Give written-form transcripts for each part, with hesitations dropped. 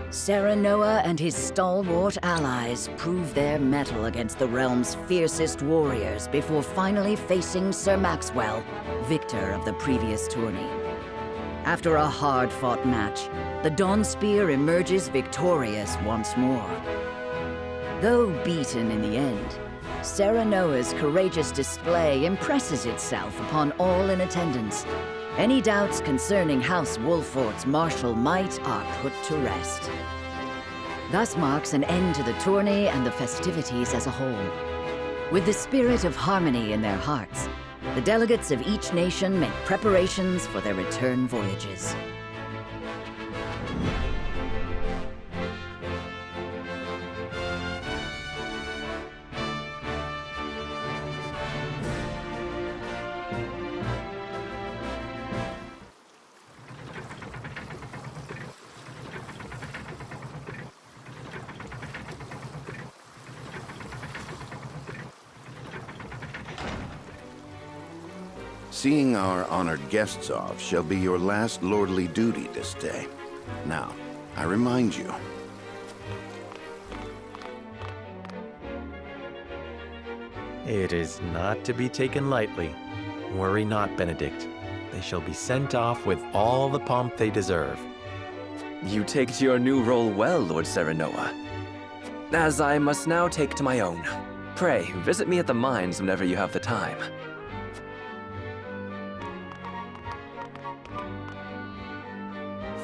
Serenoa and his stalwart allies prove their mettle against the realm's fiercest warriors before finally facing Sir Maxwell, victor of the previous tourney. After a hard-fought match, the Dawn Spear emerges victorious once more. Though beaten in the end, Serenoa's courageous display impresses itself upon all in attendance. Any doubts concerning House Wolfort's martial might are put to rest. Thus marks an end to the tourney and the festivities as a whole. With the spirit of harmony in their hearts, the delegates of each nation make preparations for their return voyages. Seeing our honored guests off shall be your last lordly duty this day. Now, I remind you. It is not to be taken lightly. Worry not, Benedict. They shall be sent off with all the pomp they deserve. You take to your new role well, Lord Serenoa. As I must now take to my own. Pray, visit me at the mines whenever you have the time.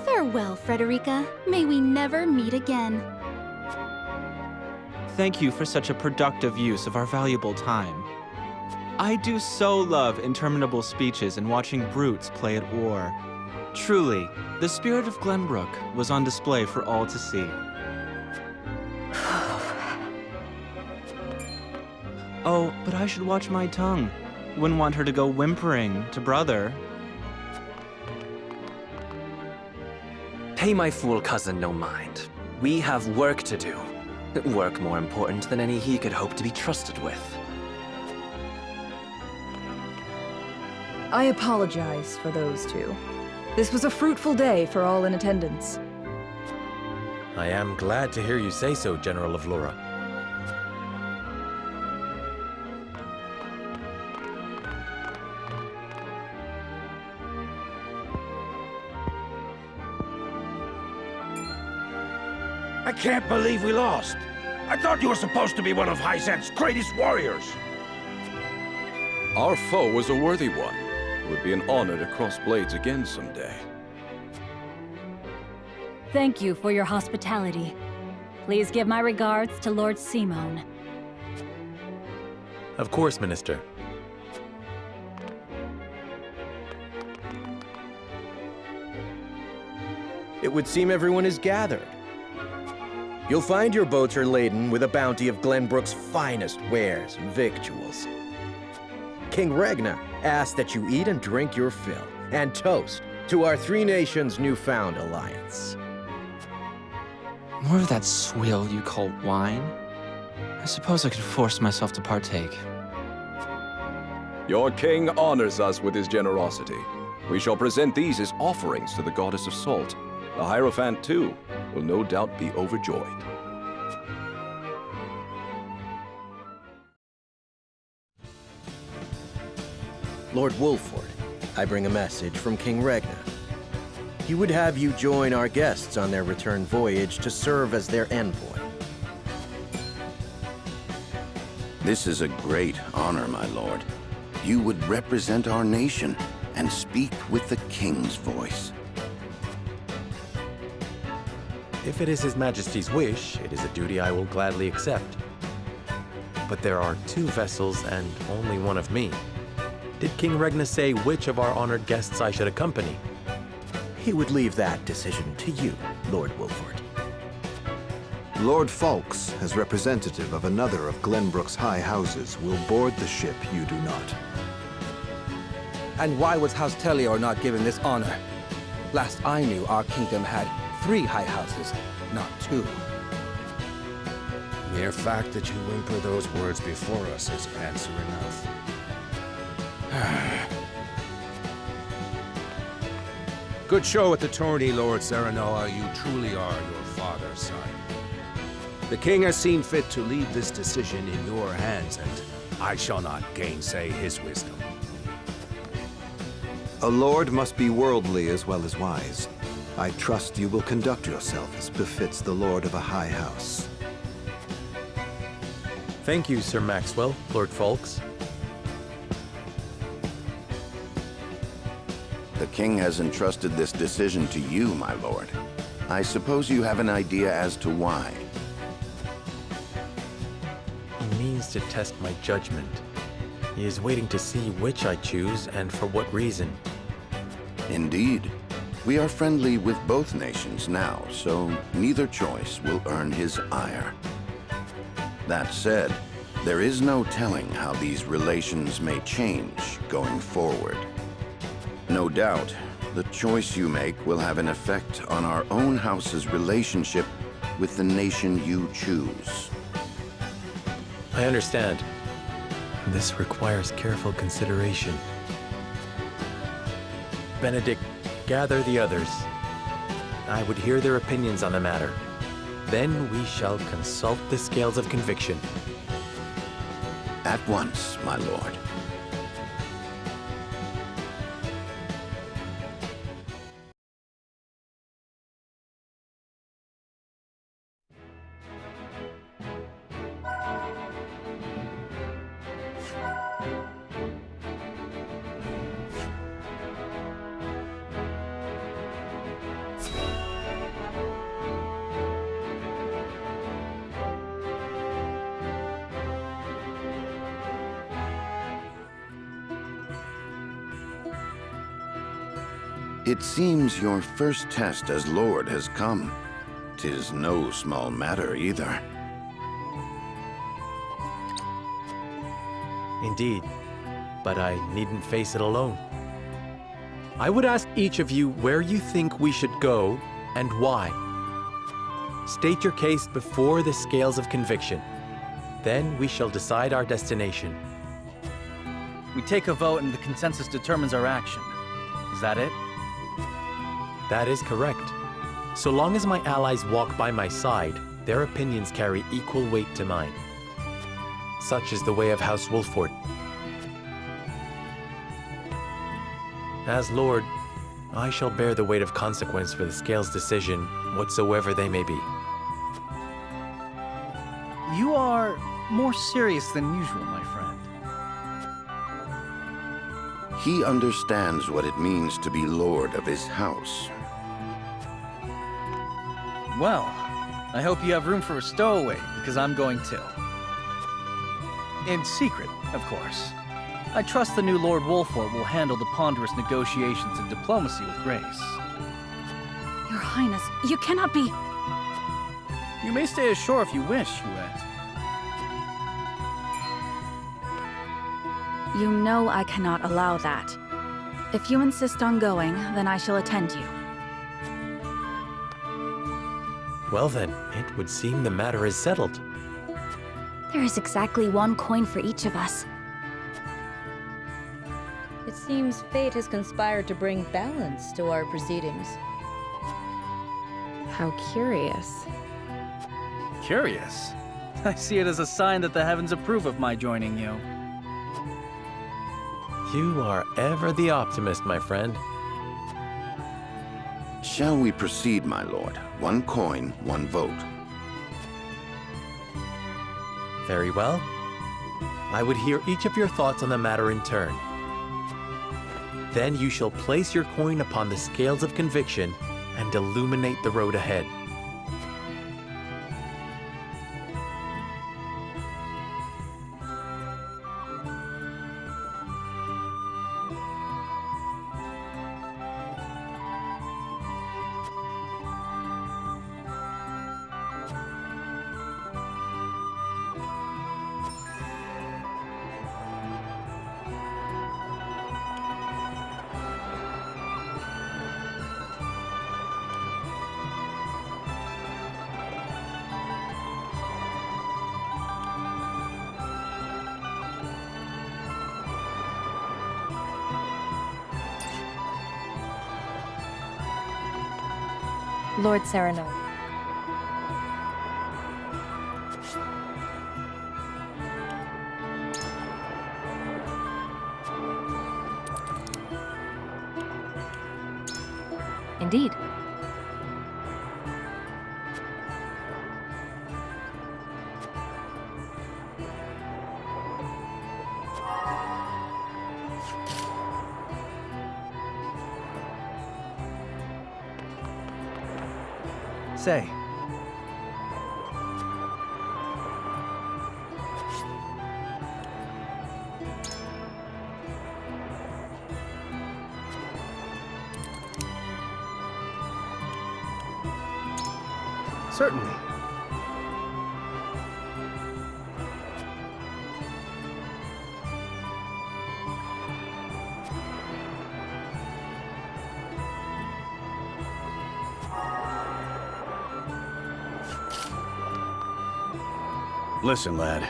Farewell, Frederica. May we never meet again. Thank you for such a productive use of our valuable time. I do so love interminable speeches and watching brutes play at war. Truly, the spirit of Glenbrook was on display for all to see. Oh, but I should watch my tongue. Wouldn't want her to go whimpering to brother. Pay my fool cousin no mind. We have work to do. Work more important than any he could hope to be trusted with. I apologize for those two. This was a fruitful day for all in attendance. I am glad to hear you say so, General of Laura. I can't believe we lost. I thought you were supposed to be one of Hyzante's greatest warriors. Our foe was a worthy one. It would be an honor to cross blades again someday. Thank you for your hospitality. Please give my regards to Lord Simone. Of course, Minister. It would seem everyone is gathered. You'll find your boats are laden with a bounty of Glenbrook's finest wares and victuals. King Regna asks that you eat and drink your fill, and toast to our three nations' newfound alliance. More of that swill you call wine? I suppose I could force myself to partake. Your king honors us with his generosity. We shall present these as offerings to the goddess of salt. The Hierophant, too, will no doubt be overjoyed. Lord Wolford, I bring a message from King Regna. He would have you join our guests on their return voyage to serve as their envoy. This is a great honor, my lord. You would represent our nation and speak with the king's voice. If it is His Majesty's wish, it is a duty I will gladly accept. But there are 2 vessels and only one of me. Did King Regna say which of our honored guests I should accompany? He would leave that decision to you, Lord Wolford. Lord Falks, as representative of another of Glenbrook's high houses, will board the ship you do not. And why was House Tellior not given this honor? Last I knew, our kingdom had 3 high houses, not 2. Mere fact that you whimper those words before us is answer enough. Good show at the tourney, Lord Serenoa. You truly are your father's son. The king has seen fit to leave this decision in your hands, and I shall not gainsay his wisdom. A lord must be worldly as well as wise. I trust you will conduct yourself as befits the lord of a high house. Thank you, Sir Maxwell, Lord Folks. The king has entrusted this decision to you, my lord. I suppose you have an idea as to why. He means to test my judgment. He is waiting to see which I choose and for what reason. Indeed. We are friendly with both nations now, so neither choice will earn his ire. That said, there is no telling how these relations may change going forward. No doubt, the choice you make will have an effect on our own house's relationship with the nation you choose. I understand. This requires careful consideration. Benedict, gather the others. I would hear their opinions on the matter. Then we shall consult the scales of conviction. At once, my lord. It seems your first test as Lord has come. 'Tis no small matter either. Indeed, but I needn't face it alone. I would ask each of you where you think we should go and why. State your case before the scales of conviction. Then we shall decide our destination. We take a vote and the consensus determines our action. Is that it? That is correct. So long as my allies walk by my side, their opinions carry equal weight to mine. Such is the way of House Wolford. As Lord, I shall bear the weight of consequence for the Scales' decision, whatsoever they may be. You are more serious than usual, my friend. He understands what it means to be Lord of his house. Well, I hope you have room for a stowaway, because I'm going too. In secret, of course. I trust the new Lord Wolford will handle the ponderous negotiations and diplomacy with grace. Your Highness, you cannot be... You may stay ashore if you wish, Huet. You know I cannot allow that. If you insist on going, then I shall attend you. Well then, it would seem the matter is settled. There is exactly one coin for each of us. It seems fate has conspired to bring balance to our proceedings. How curious. Curious? I see it as a sign that the heavens approve of my joining you. You are ever the optimist, my friend. Shall we proceed, my lord? One coin, one vote. Very well. I would hear each of your thoughts on the matter in turn. Then you shall place your coin upon the scales of conviction and illuminate the road ahead. Lord Serenoa. Indeed. Say. Certainly. Listen, lad.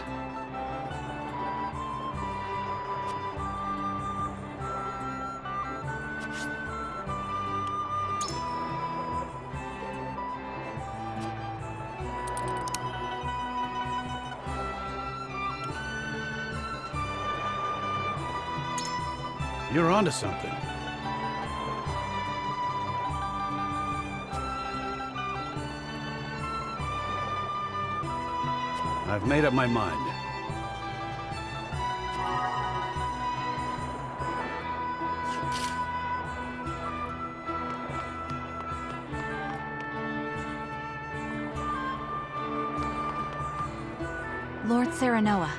You're onto something. I've made up my mind. Lord Serenoa.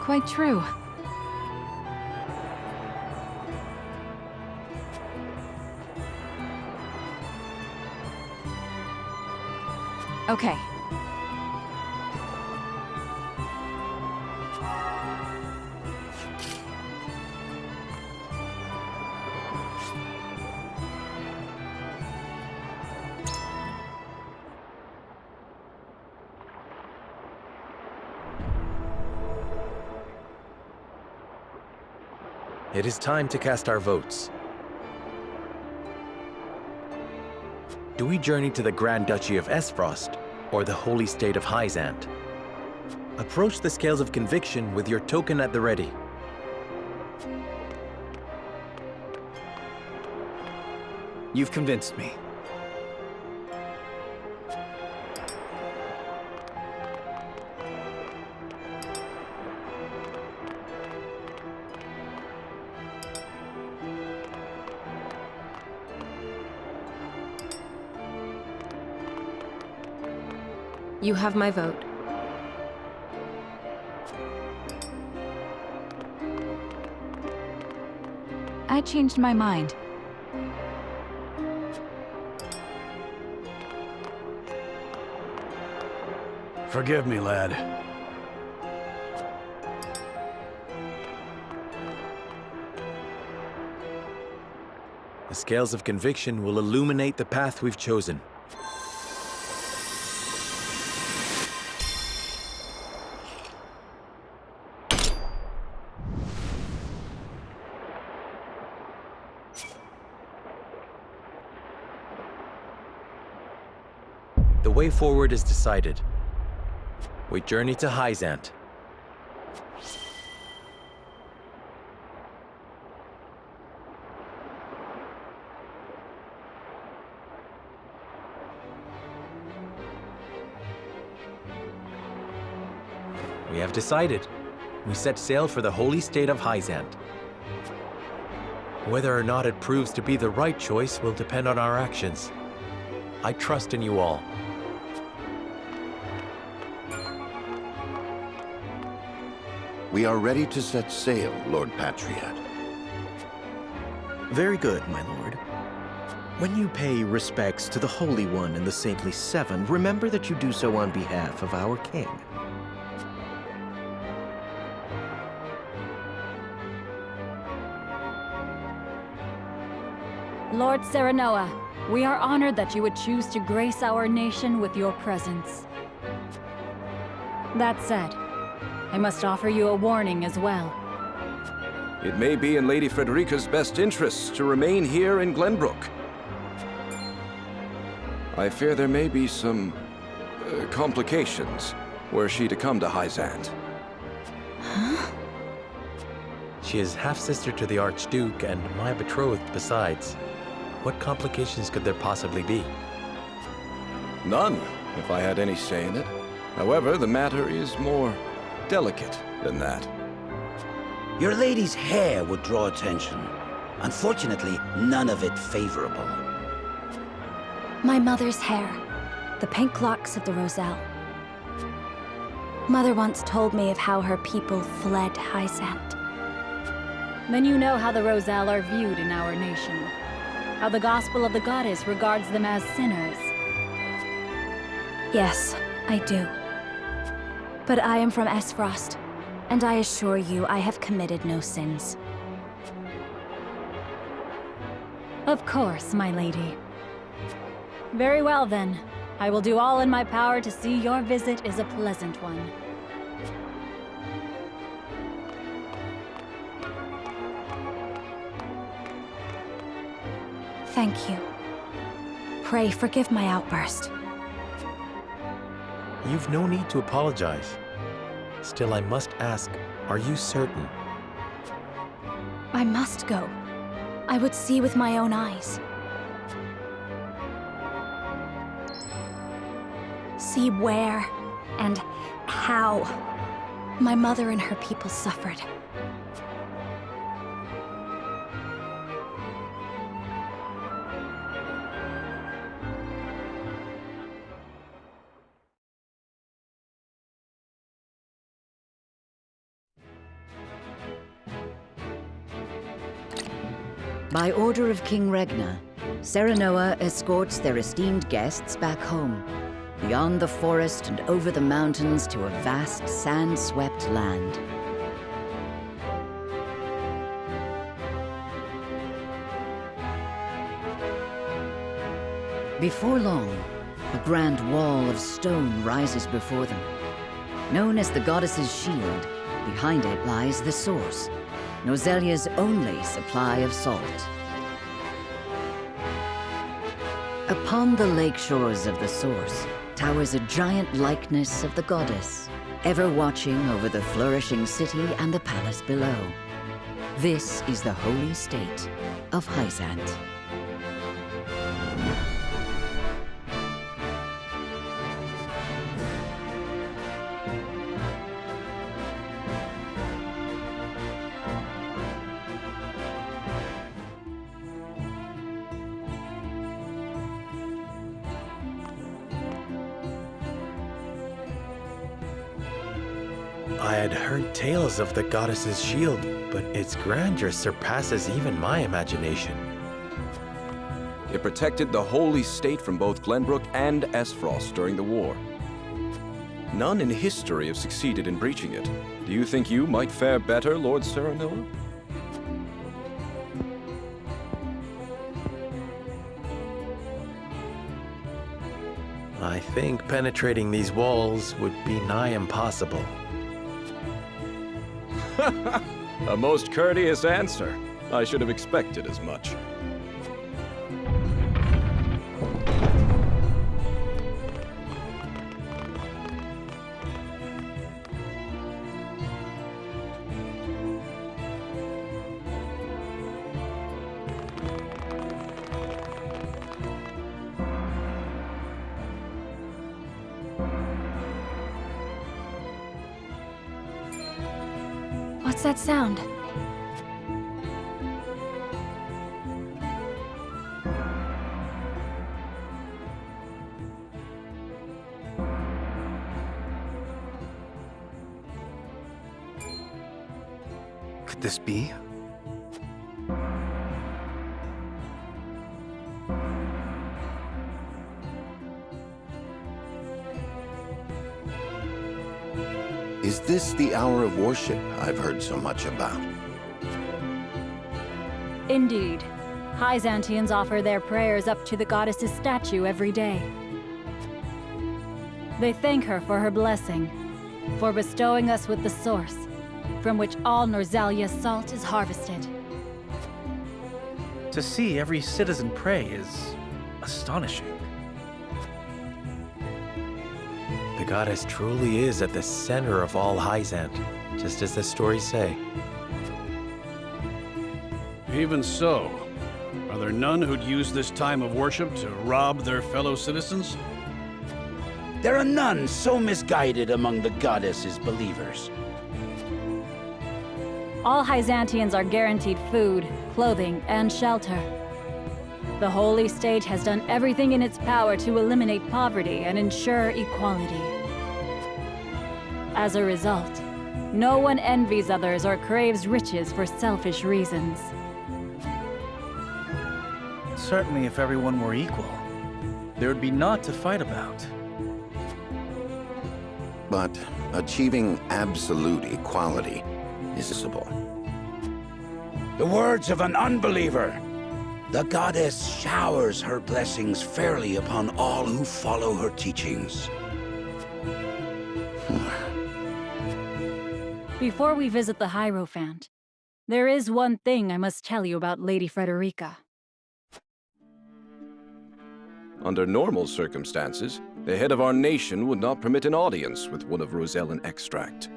Quite true. Okay. It is time to cast our votes. Do we journey to the Grand Duchy of Aesfrost or the Holy State of Hyzante? Approach the scales of conviction with your token at the ready. You've convinced me. You have my vote. I changed my mind. Forgive me, lad. The scales of conviction will illuminate the path we've chosen. The way forward is decided. We journey to Hyzante. We have decided. We set sail for the holy state of Hyzante. Whether or not it proves to be the right choice will depend on our actions. I trust in you all. We are ready to set sail, Lord Patriot. Very good, my lord. When you pay respects to the Holy One and the Saintly Seven, remember that you do so on behalf of our king. Lord Serenoa, we are honored that you would choose to grace our nation with your presence. That said, I must offer you a warning as well. It may be in Lady Frederica's best interests to remain here in Glenbrook. I fear there may be some complications were she to come to Hyzante. Huh? She is half-sister to the Archduke and my betrothed besides. What complications could there possibly be? None, if I had any say in it. However, the matter is more delicate than that. Your lady's hair would draw attention. Unfortunately, none of it favorable. My mother's hair. The pink locks of the Roselle. Mother once told me of how her people fled Hyzante. Then you know how the Roselle are viewed in our nation. How the gospel of the goddess regards them as sinners. Yes, I do. But I am from Aesfrost, and I assure you I have committed no sins. Of course, my lady. Very well then. I will do all in my power to see your visit is a pleasant one. Thank you. Pray forgive my outburst. You've no need to apologize. Still, I must ask, are you certain? I must go. I would see with my own eyes. See where and how my mother and her people suffered. By order of King Regna, Serenoa escorts their esteemed guests back home, beyond the forest and over the mountains to a vast sand-swept land. Before long, a grand wall of stone rises before them. Known as the Goddess's Shield, behind it lies the source, Noselia's only supply of salt. Upon the lake shores of the source towers a giant likeness of the goddess, ever watching over the flourishing city and the palace below. This is the holy state of Hyzante. I had heard tales of the goddess's shield, but its grandeur surpasses even my imagination. It protected the holy state from both Glenbrook and Aesfrost during the war. None in history have succeeded in breaching it. Do you think you might fare better, Lord Serenoa? I think penetrating these walls would be nigh impossible. A most courteous answer. I should have expected as much. What's that sound? Could this be? Is this the hour of worship I've heard so much about? Indeed. Hyzanteans offer their prayers up to the goddess's statue every day. They thank her for her blessing, for bestowing us with the source, from which all Norzalia's salt is harvested. To see every citizen pray is astonishing. The goddess truly is at the center of all Hyzante, just as the stories say. Even so, are there none who'd use this time of worship to rob their fellow citizens? There are none so misguided among the goddess's believers. All Hyzanteans are guaranteed food, clothing, and shelter. The Holy State has done everything in its power to eliminate poverty and ensure equality. As a result, no one envies others or craves riches for selfish reasons. Certainly, if everyone were equal, there would be naught to fight about. But achieving absolute equality is possible. The words of an unbeliever. The goddess showers her blessings fairly upon all who follow her teachings. Before we visit the Hierophant, there is one thing I must tell you about Lady Frederica. Under normal circumstances, the head of our nation would not permit an audience with one of Rosellan extract.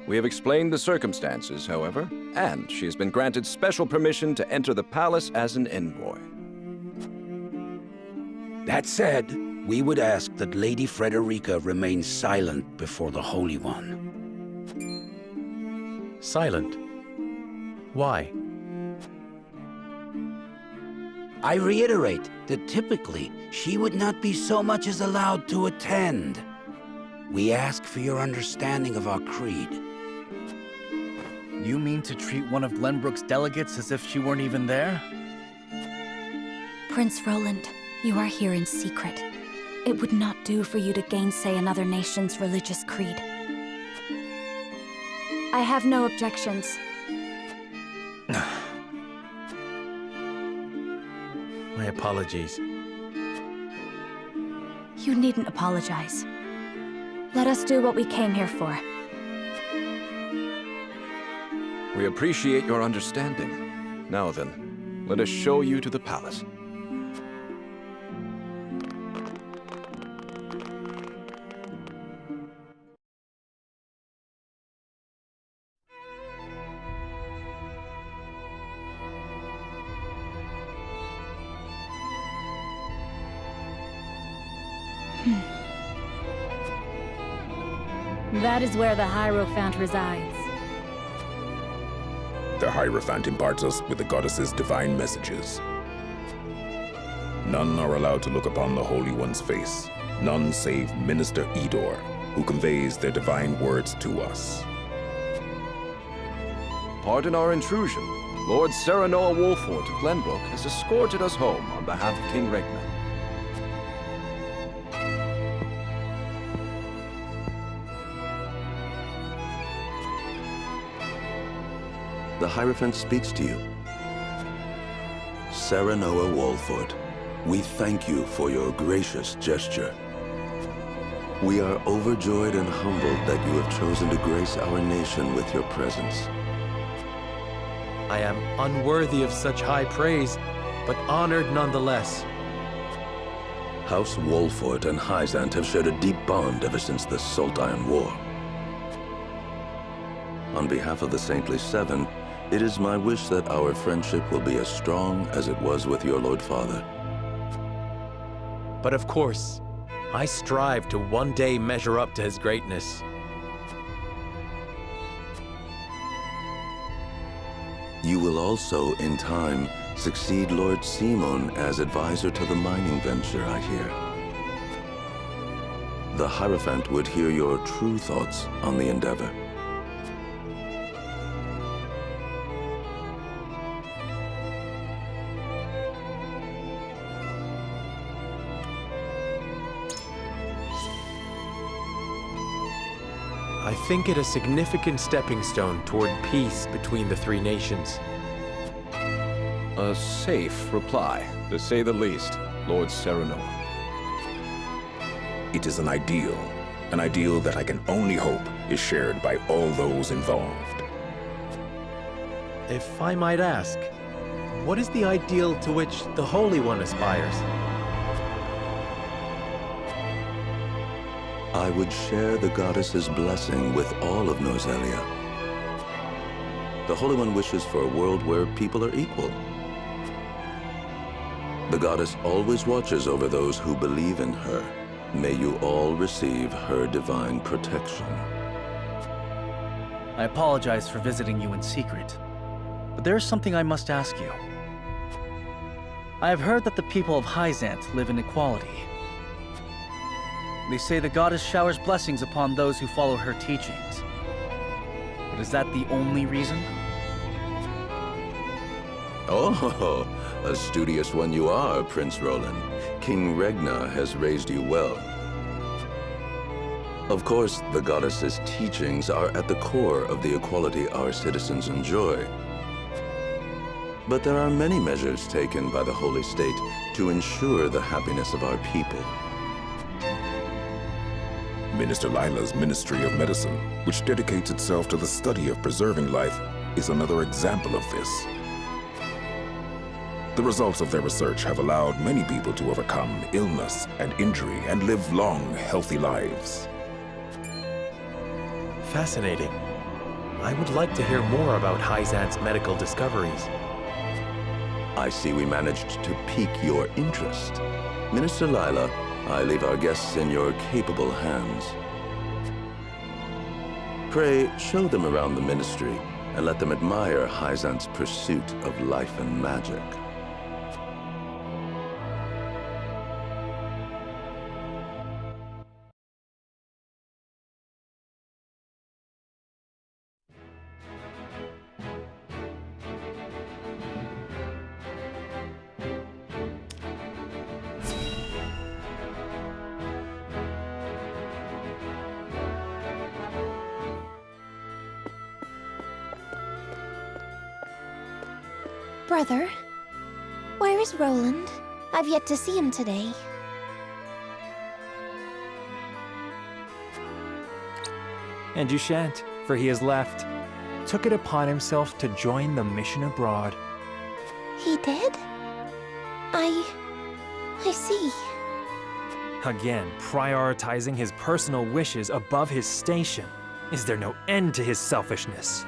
We have explained the circumstances, however, and she has been granted special permission to enter the palace as an envoy. That said, we would ask that Lady Frederica remain silent before the Holy One. Silent? Why? I reiterate that typically she would not be so much as allowed to attend. We ask for your understanding of our creed. You mean to treat one of Glenbrook's delegates as if she weren't even there? Prince Roland, you are here in secret. It would not do for you to gainsay another nation's religious creed. I have no objections. My apologies. You needn't apologize. Let us do what we came here for. We appreciate your understanding. Now then, let us show you to the palace. That is where the Hierophant resides. The Hierophant imparts us with the goddess's divine messages. None are allowed to look upon the Holy One's face. None save Minister Edor, who conveys their divine words to us. Pardon our intrusion. Lord Serenoa Wolfort of Glenbrook has escorted us home on behalf of King Regna. The Hierophant speaks to you. Serenoa Wolfort, we thank you for your gracious gesture. We are overjoyed and humbled that you have chosen to grace our nation with your presence. I am unworthy of such high praise, but honored nonetheless. House Wolfort and Hyzante have shared a deep bond ever since the Saltire War. On behalf of the Saintly Seven, it is my wish that our friendship will be as strong as it was with your Lord Father. But of course, I strive to one day measure up to his greatness. You will also, in time, succeed Lord Simon as advisor to the mining venture, I hear. The Hierophant would hear your true thoughts on the endeavor. I think it a significant stepping stone toward peace between the three nations. A safe reply, to say the least, Lord Serenoa. It is an ideal that I can only hope is shared by all those involved. If I might ask, what is the ideal to which the Holy One aspires? I would share the goddess's blessing with all of Norzelia. The Holy One wishes for a world where people are equal. The goddess always watches over those who believe in her. May you all receive her divine protection. I apologize for visiting you in secret, but there is something I must ask you. I have heard that the people of Hyzante live in equality. They say the goddess showers blessings upon those who follow her teachings. But is that the only reason? Oh, a studious one you are, Prince Roland. King Regna has raised you well. Of course, the goddess's teachings are at the core of the equality our citizens enjoy. But there are many measures taken by the Holy State to ensure the happiness of our people. Minister Lila's Ministry of Medicine, which dedicates itself to the study of preserving life, is another example of this. The results of their research have allowed many people to overcome illness and injury and live long, healthy lives. Fascinating. I would like to hear more about Hyzante's medical discoveries. I see we managed to pique your interest. Minister Lila, I leave our guests in your capable hands. Pray, show them around the ministry and let them admire Hyzante's pursuit of life and magic. Brother, where is Roland? I've yet to see him today. And you shan't, for he has left. Took it upon himself to join the mission abroad. He did? I see. Again, prioritizing his personal wishes above his station. Is there no end to his selfishness?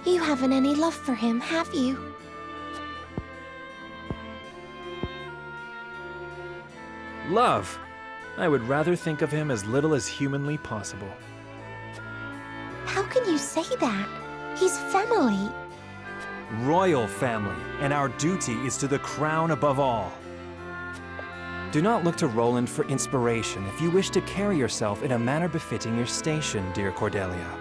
You haven't any love for him, have you? Love? I would rather think of him as little as humanly possible. How can you say that? He's family. Royal family, and our duty is to the crown above all. Do not look to Roland for inspiration if you wish to carry yourself in a manner befitting your station, dear Cordelia.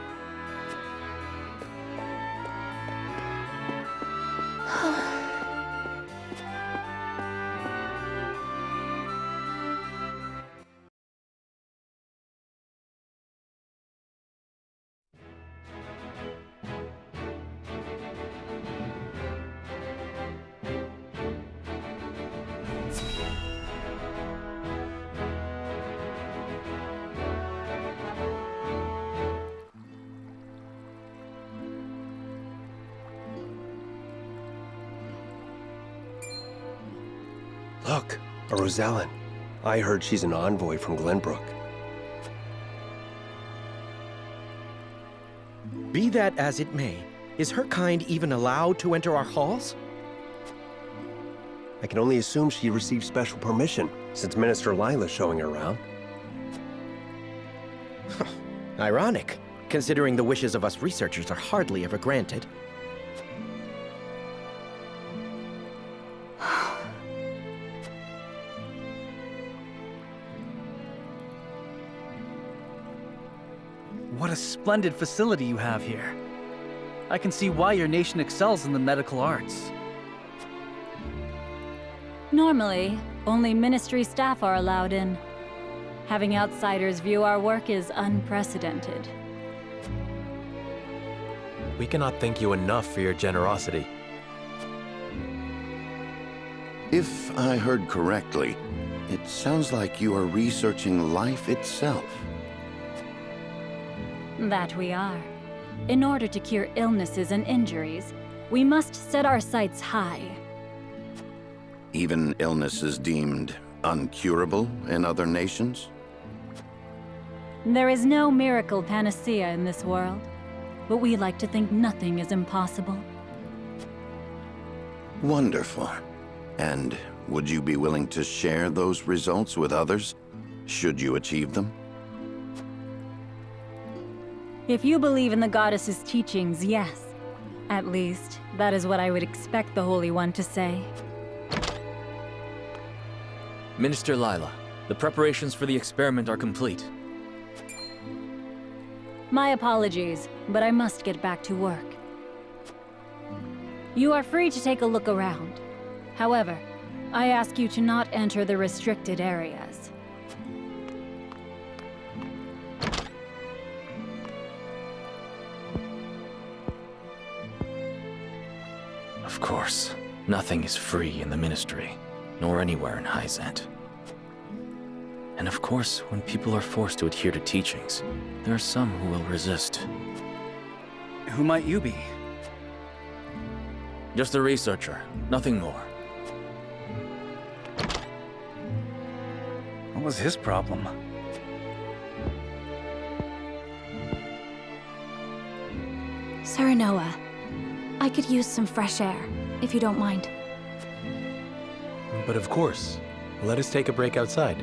Look, a Rosellan. I heard she's an envoy from Glenbrook. Be that as it may, is her kind even allowed to enter our halls? I can only assume she received special permission, since Minister Lila's showing her around. Ironic, considering the wishes of us researchers are hardly ever granted. What a splendid facility you have here. I can see why your nation excels in the medical arts. Normally, only ministry staff are allowed in. Having outsiders view our work is unprecedented. We cannot thank you enough for your generosity. If I heard correctly, it sounds like you are researching life itself. That we are. In order to cure illnesses and injuries, we must set our sights high. Even illnesses deemed uncurable in other nations? There is no miracle panacea in this world, but we like to think nothing is impossible. Wonderful. And would you be willing to share those results with others, should you achieve them? If you believe in the goddess's teachings, yes. At least, that is what I would expect the Holy One to say. Minister Lila, the preparations for the experiment are complete. My apologies, but I must get back to work. You are free to take a look around. However, I ask you to not enter the restricted areas. Of course, nothing is free in the Ministry, nor anywhere in Hyzante. And of course, when people are forced to adhere to teachings, there are some who will resist. Who might you be? Just a researcher, nothing more. What was his problem? Serenoa, I could use some fresh air, if you don't mind. But of course, let us take a break outside.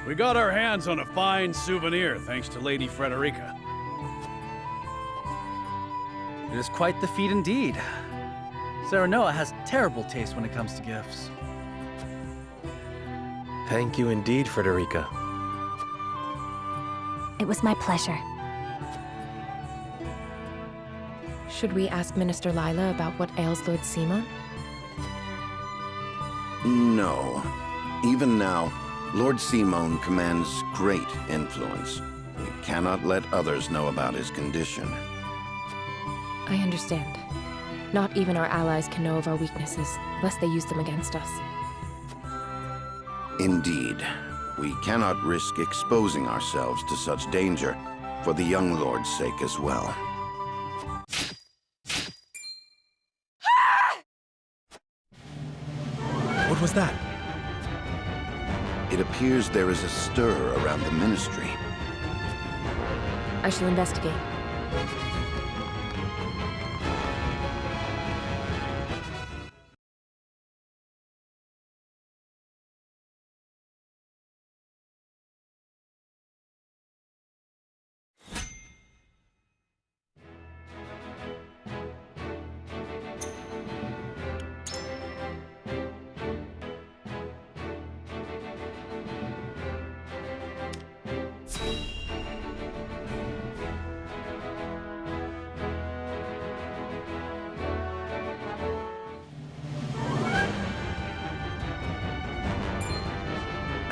We got our hands on a fine souvenir thanks to Lady Frederica. It is quite the feat indeed. Serenoa has terrible taste when it comes to gifts. Thank you indeed, Frederica. It was my pleasure. Should we ask Minister Lila about what ails Lord Simon? No. Even now, Lord Simon commands great influence. We cannot let others know about his condition. I understand. Not even our allies can know of our weaknesses, lest they use them against us. Indeed. We cannot risk exposing ourselves to such danger, for the young lord's sake as well. What was that? It appears there is a stir around the ministry. I shall investigate.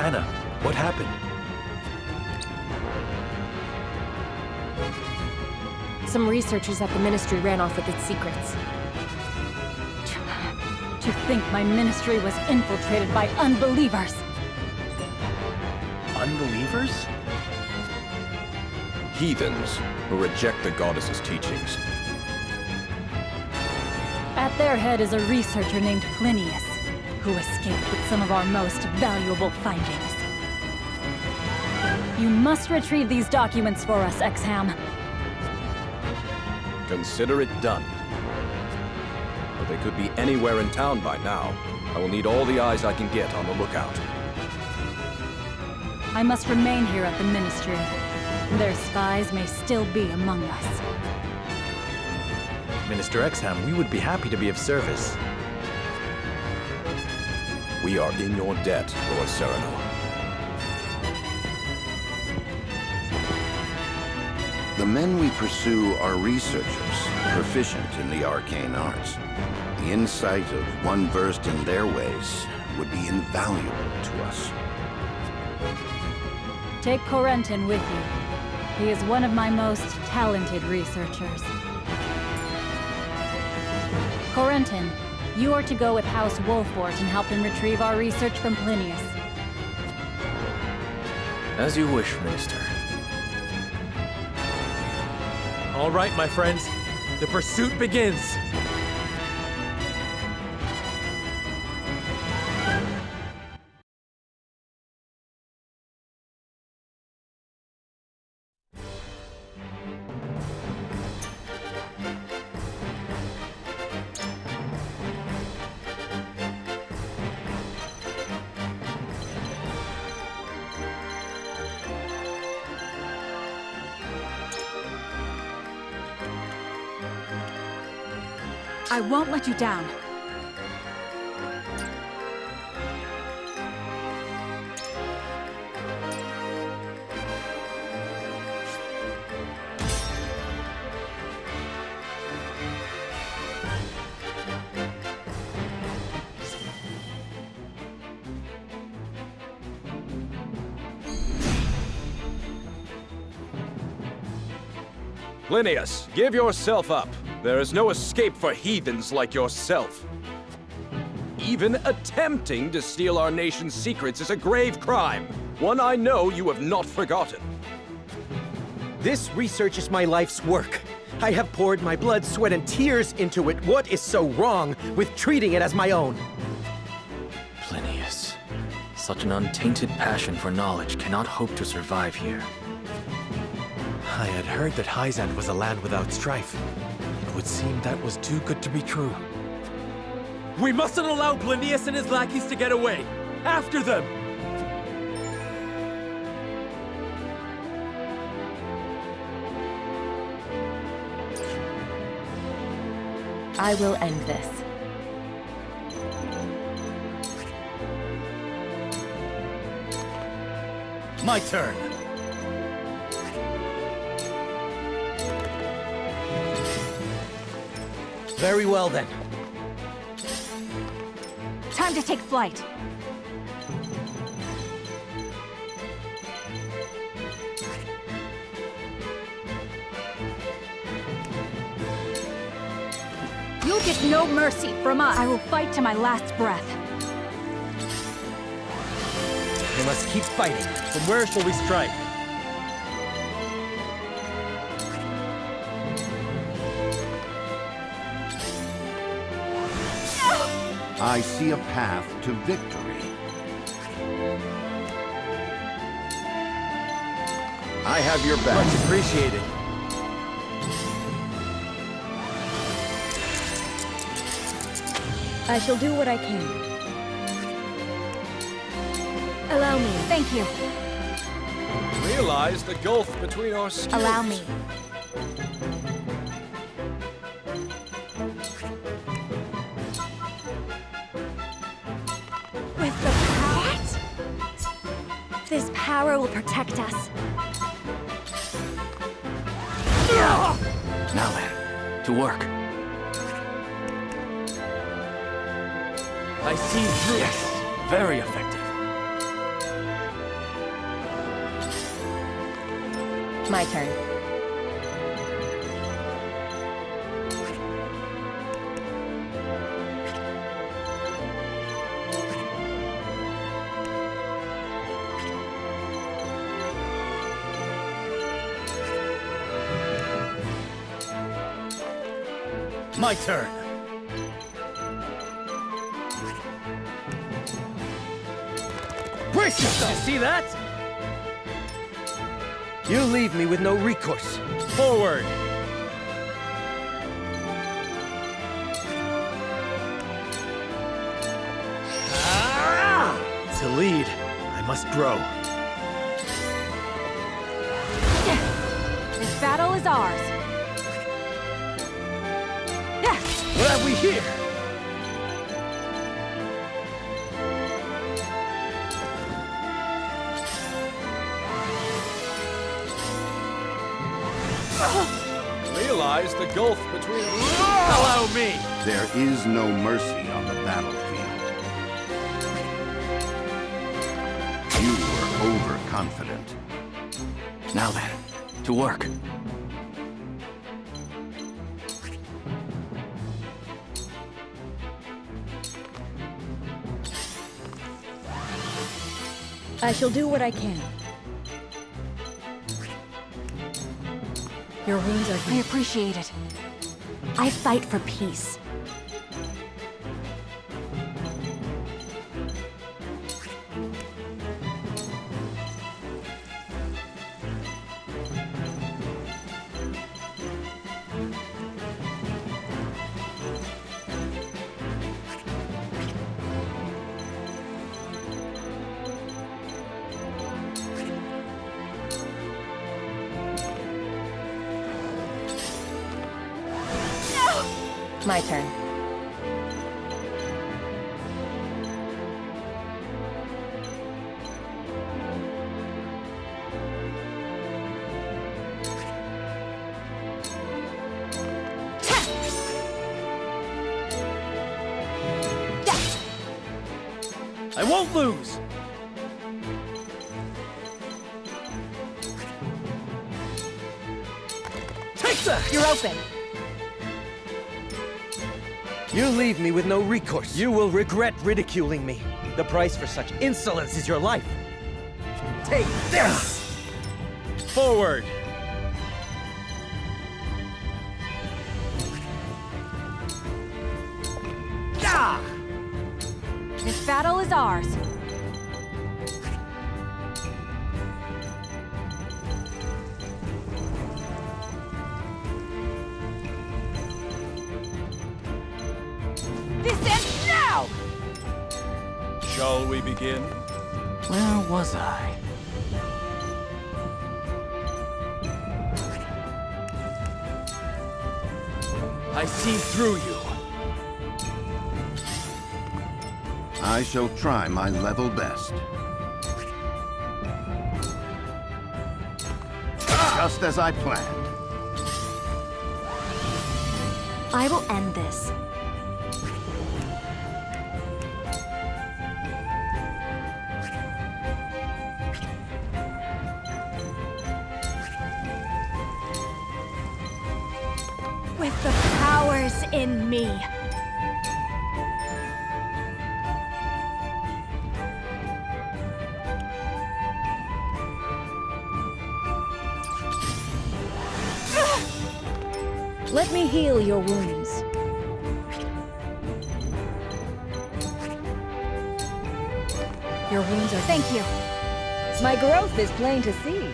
Anna, what happened? Some researchers at the ministry ran off with its secrets. To think my ministry was infiltrated by unbelievers. Unbelievers? Heathens who reject the goddess's teachings. At their head is a researcher named Plinius, who escaped with some of our most valuable findings. You must retrieve these documents for us, Exham. Consider it done. But they could be anywhere in town by now. I will need all the eyes I can get on the lookout. I must remain here at the ministry. Their spies may still be among us. Minister Exham, we would be happy to be of service. We are in your debt, Lord Serenoa. The men we pursue are researchers, proficient in the arcane arts. The insight of one versed in their ways would be invaluable to us. Take Corentin with you. He is one of my most talented researchers. Corentin, you are to go with House Wolfort and help them retrieve our research from Plinius. As you wish, Minister. All right, my friends. The pursuit begins. I won't let you down. Plinius, give yourself up. There is no escape for heathens like yourself. Even attempting to steal our nation's secrets is a grave crime. One I know you have not forgotten. This research is my life's work. I have poured my blood, sweat, and tears into it. What is so wrong with treating it as my own? Plinius, such an untainted passion for knowledge cannot hope to survive here. I had heard that Hyzante was a land without strife. It would seem that was too good to be true. We mustn't allow Plinius and his lackeys to get away! After them! I will end this. My turn. Very well then. Time to take flight. You'll get no mercy from us. I will fight to my last breath. We must keep fighting. From where shall we strike? I see a path to victory. I have your back. Much appreciated. I shall do what I can. Allow me. Thank you. Realize the gulf between our skills. Allow me. With the power? This power will protect us. Now then, to work. I see through. Yes, very effective. My turn. My turn. Brace yourself! You see that? You leave me with no recourse. Forward! To lead, I must grow. This battle is ours. What have we here? Realize the gulf between... Allow me! There is no mercy on the battlefield. You were overconfident. Now then, to work. I shall do what I can. Your wounds are I appreciate it. I fight for peace. My turn. I won't lose! Take that! You're open. You leave me with no recourse. You will regret ridiculing me. The price for such insolence is your life. Take this! Forward! This battle is ours. This ends now! Shall we begin? Where was I? I see through you. I shall try my level best. Just as I planned. I will end this. With the powers in me. Let me heal your wounds. Your wounds are... Thank you. My growth is plain to see.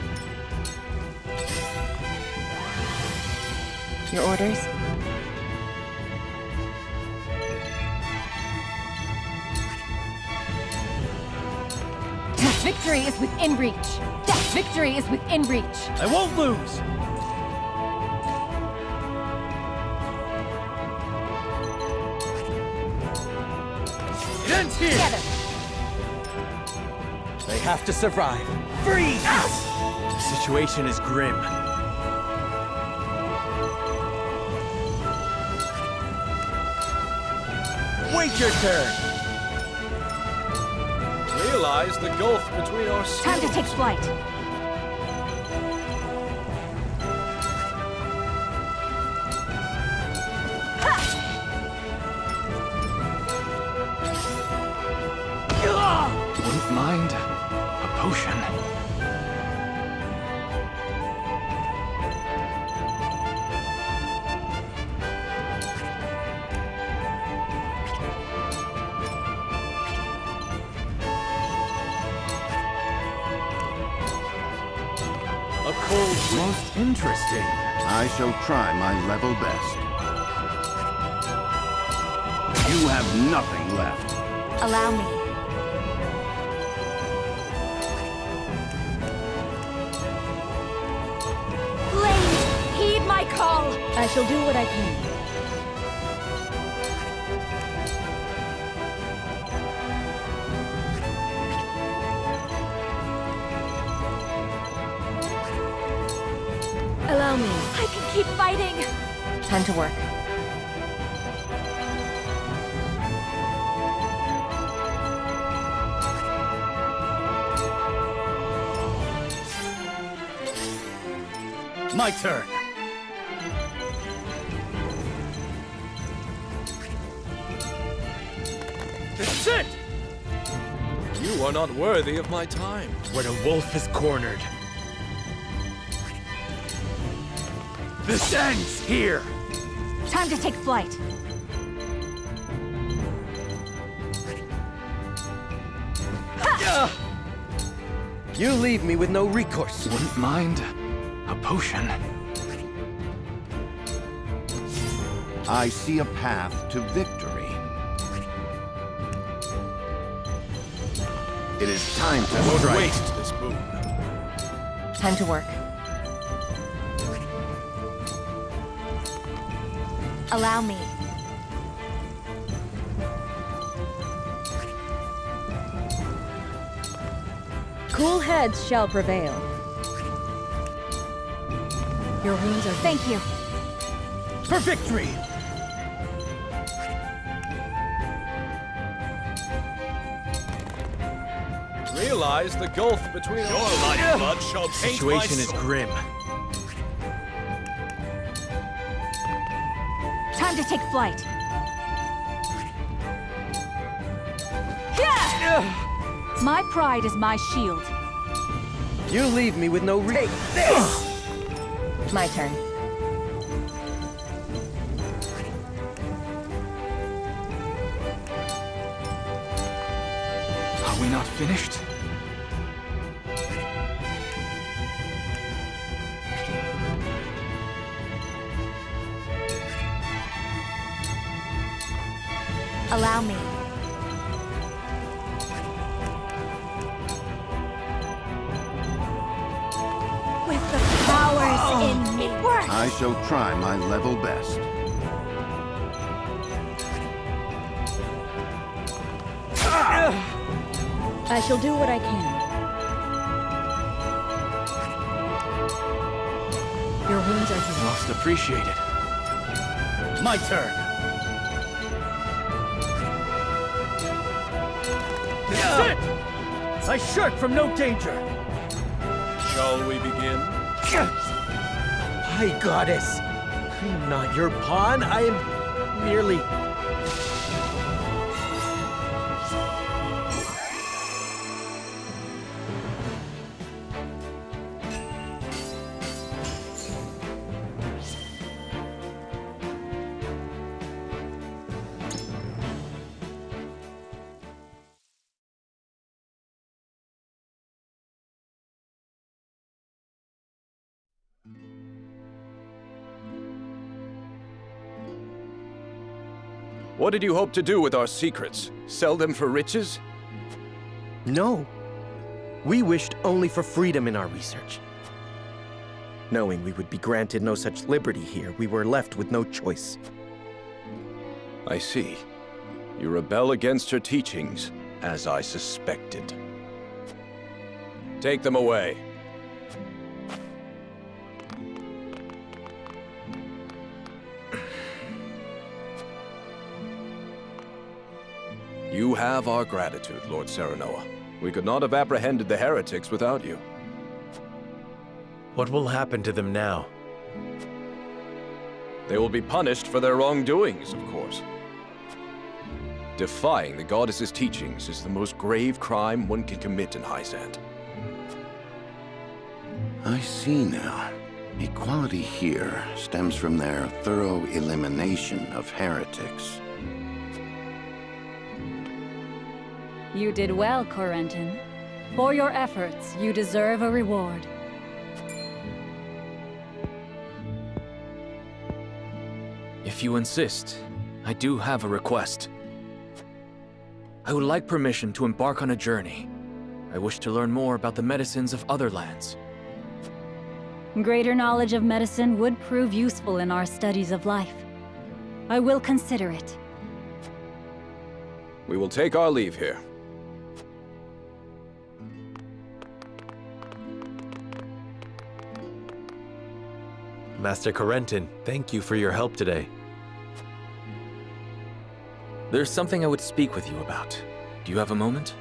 Your orders? Victory is within reach. Victory is within reach. I won't lose! It ends here! Together. They have to survive. Freeze! The situation is grim. Wait your turn! Realize the gulf between our shields. Time to take flight. Wouldn't mind a potion. A cold Most interesting. I shall try my level best. You have nothing left. Allow me. Blaze, heed my call. I shall do what I can. Allow me. I can keep fighting. Time to work. My turn. This is it! You are not worthy of my time. Where the wolf is cornered. This ends here! Time to take flight. You leave me with no recourse. Wouldn't mind a potion. I see a path to victory. It is time to Won't strike. waste this boon. Time to work. Allow me. Cool heads shall prevail. Your wounds are... Thank you. For victory! Realize the gulf between Your lifeblood shall The taint my situation is soul. grim. Time to take flight. My pride is my shield. You leave me with no recourse. Take this! My turn. Are we not finished? Allow me. With the powers in me. It works! I shall try my level best. I shall do what I can. Your wounds are healed. Most appreciated. My turn. Sit! I shirk from no danger. Shall we begin? Hi, goddess. I'm not your pawn. I am merely... What did you hope to do with our secrets? Sell them for riches? No. We wished only for freedom in our research. Knowing we would be granted no such liberty here, we were left with no choice. I see. You rebel against her teachings, as I suspected. Take them away. You have our gratitude, Lord Serenoa. We could not have apprehended the heretics without you. What will happen to them now? They will be punished for their wrongdoings, of course. Defying the goddess's teachings is the most grave crime one can commit in Hyzante. I see now. Equality here stems from their thorough elimination of heretics. You did well, Corentin. For your efforts, you deserve a reward. If you insist, I do have a request. I would like permission to embark on a journey. I wish to learn more about the medicines of other lands. Greater knowledge of medicine would prove useful in our studies of life. I will consider it. We will take our leave here. Master Corentin, thank you for your help today. There's something I would speak with you about. Do you have a moment?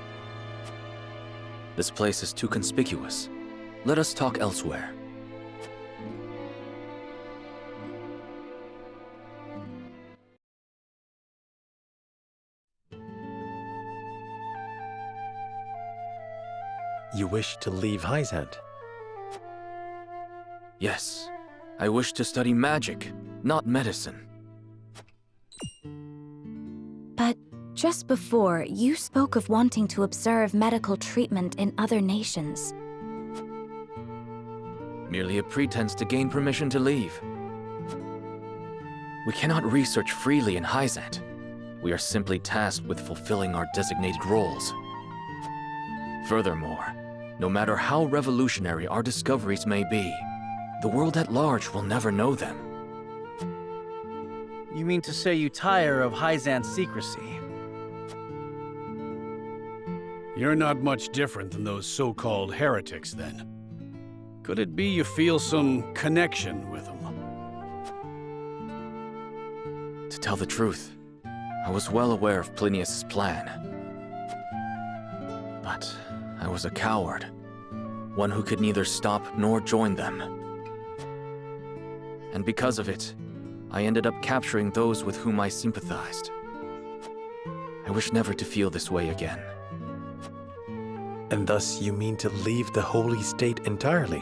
This place is too conspicuous. Let us talk elsewhere. You wish to leave Hyzante? Yes. I wish to study magic, not medicine. But just before, you spoke of wanting to observe medical treatment in other nations. Merely a pretense to gain permission to leave. We cannot research freely in Hyzante. We are simply tasked with fulfilling our designated roles. Furthermore, no matter how revolutionary our discoveries may be, the world at large will never know them. You mean to say you tire of Hyzante's secrecy? You're not much different than those so-called heretics, then. Could it be you feel some connection with them? To tell the truth, I was well aware of Plinius's plan. But I was a coward, one who could neither stop nor join them. And because of it, I ended up capturing those with whom I sympathized. I wish never to feel this way again. And thus you mean to leave the Holy State entirely?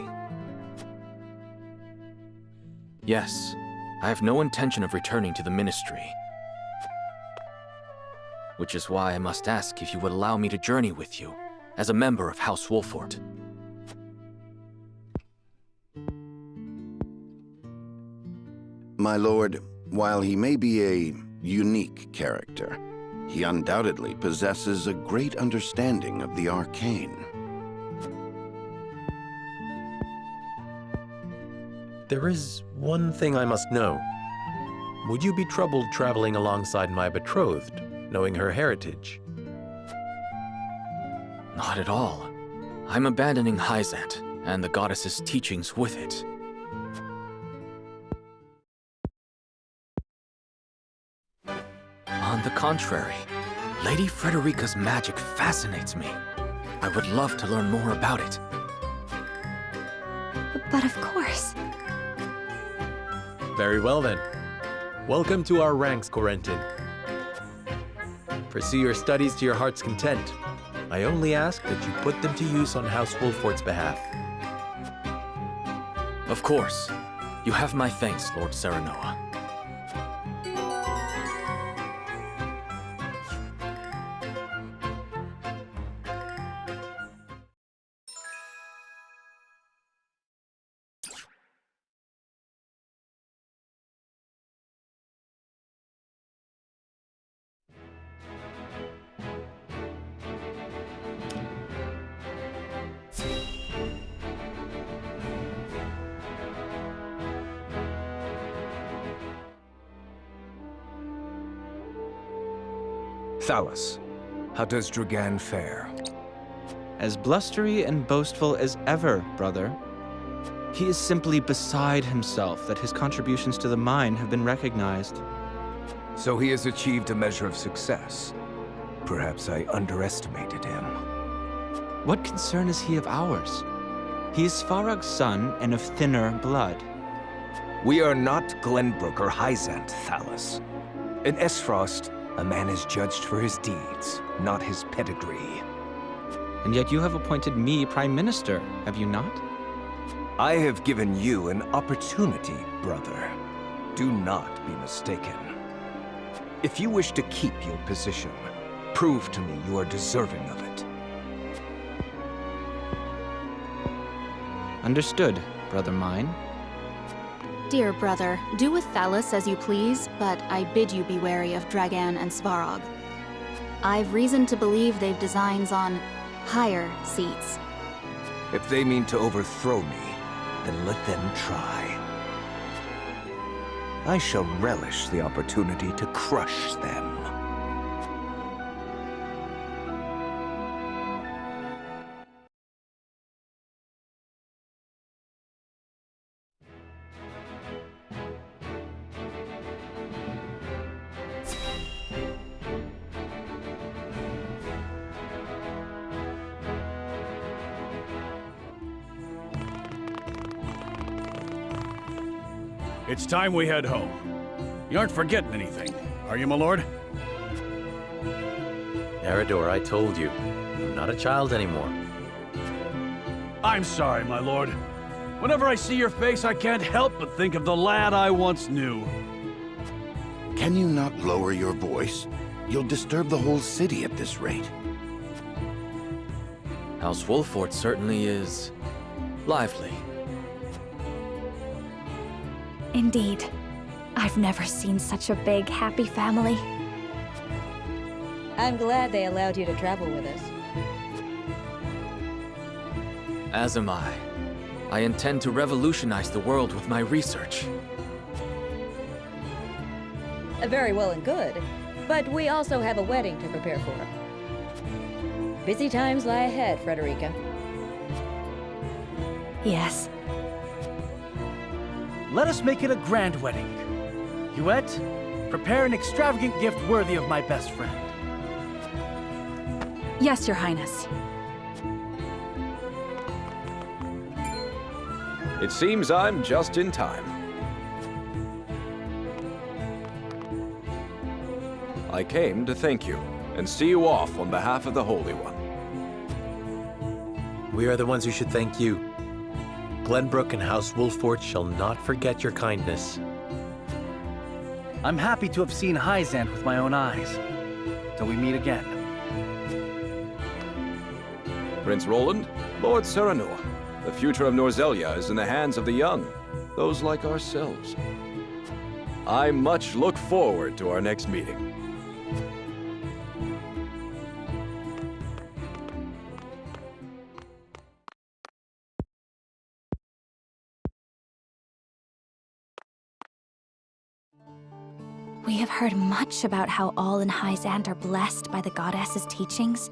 Yes, I have no intention of returning to the Ministry. Which is why I must ask if you would allow me to journey with you, as a member of House Wolfort. My lord, while he may be a unique character, he undoubtedly possesses a great understanding of the arcane. There is one thing I must know. Would you be troubled traveling alongside my betrothed, knowing her heritage? Not at all. I'm abandoning Hyzante and the goddess's teachings with it. On the contrary, Lady Frederica's magic fascinates me. I would love to learn more about it. But of course. Very well then. Welcome to our ranks, Corentin. Pursue your studies to your heart's content. I only ask that you put them to use on House Wolfort's behalf. Of course. You have my thanks, Lord Serenoa. Thalos, how does Dragan fare? As blustery and boastful as ever, brother. He is simply beside himself that his contributions to the mine have been recognized. So he has achieved a measure of success. Perhaps I underestimated him. What concern is he of ours? He is Svarog's son and of thinner blood. We are not Glenbrook or Hyzante, Thalos. In Aesfrost, a man is judged for his deeds, not his pedigree. And yet you have appointed me Prime Minister, have you not? I have given you an opportunity, brother. Do not be mistaken. If you wish to keep your position, prove to me you are deserving of it. Understood, brother mine. Dear brother, do with Thalos as you please, but I bid you be wary of Dragan and Svarog. I've reason to believe they've designs on higher seats. If they mean to overthrow me, then let them try. I shall relish the opportunity to crush them. It's time we head home. You aren't forgetting anything, are you, my lord? Eridor, I told you, I'm not a child anymore. I'm sorry, my lord. Whenever I see your face, I can't help but think of the lad I once knew. Can you not lower your voice? You'll disturb the whole city at this rate. House Wolfort certainly is lively. Indeed. I've never seen such a big, happy family. I'm glad they allowed you to travel with us. As am I. I intend to revolutionize the world with my research. Very well and good, but we also have a wedding to prepare for. Busy times lie ahead, Frederica. Yes. Let us make it a grand wedding. Huette, prepare an extravagant gift worthy of my best friend. Yes, Your Highness. It seems I'm just in time. I came to thank you and see you off on behalf of the Holy One. We are the ones who should thank you. Glenbrook and House Wolfort shall not forget your kindness. I'm happy to have seen Hyzante with my own eyes. Till we meet again. Prince Roland, Lord Serenoa, the future of Norzelia is in the hands of the young, those like ourselves. I much look forward to our next meeting. We have heard much about how all in Hyzante are blessed by the goddess's teachings.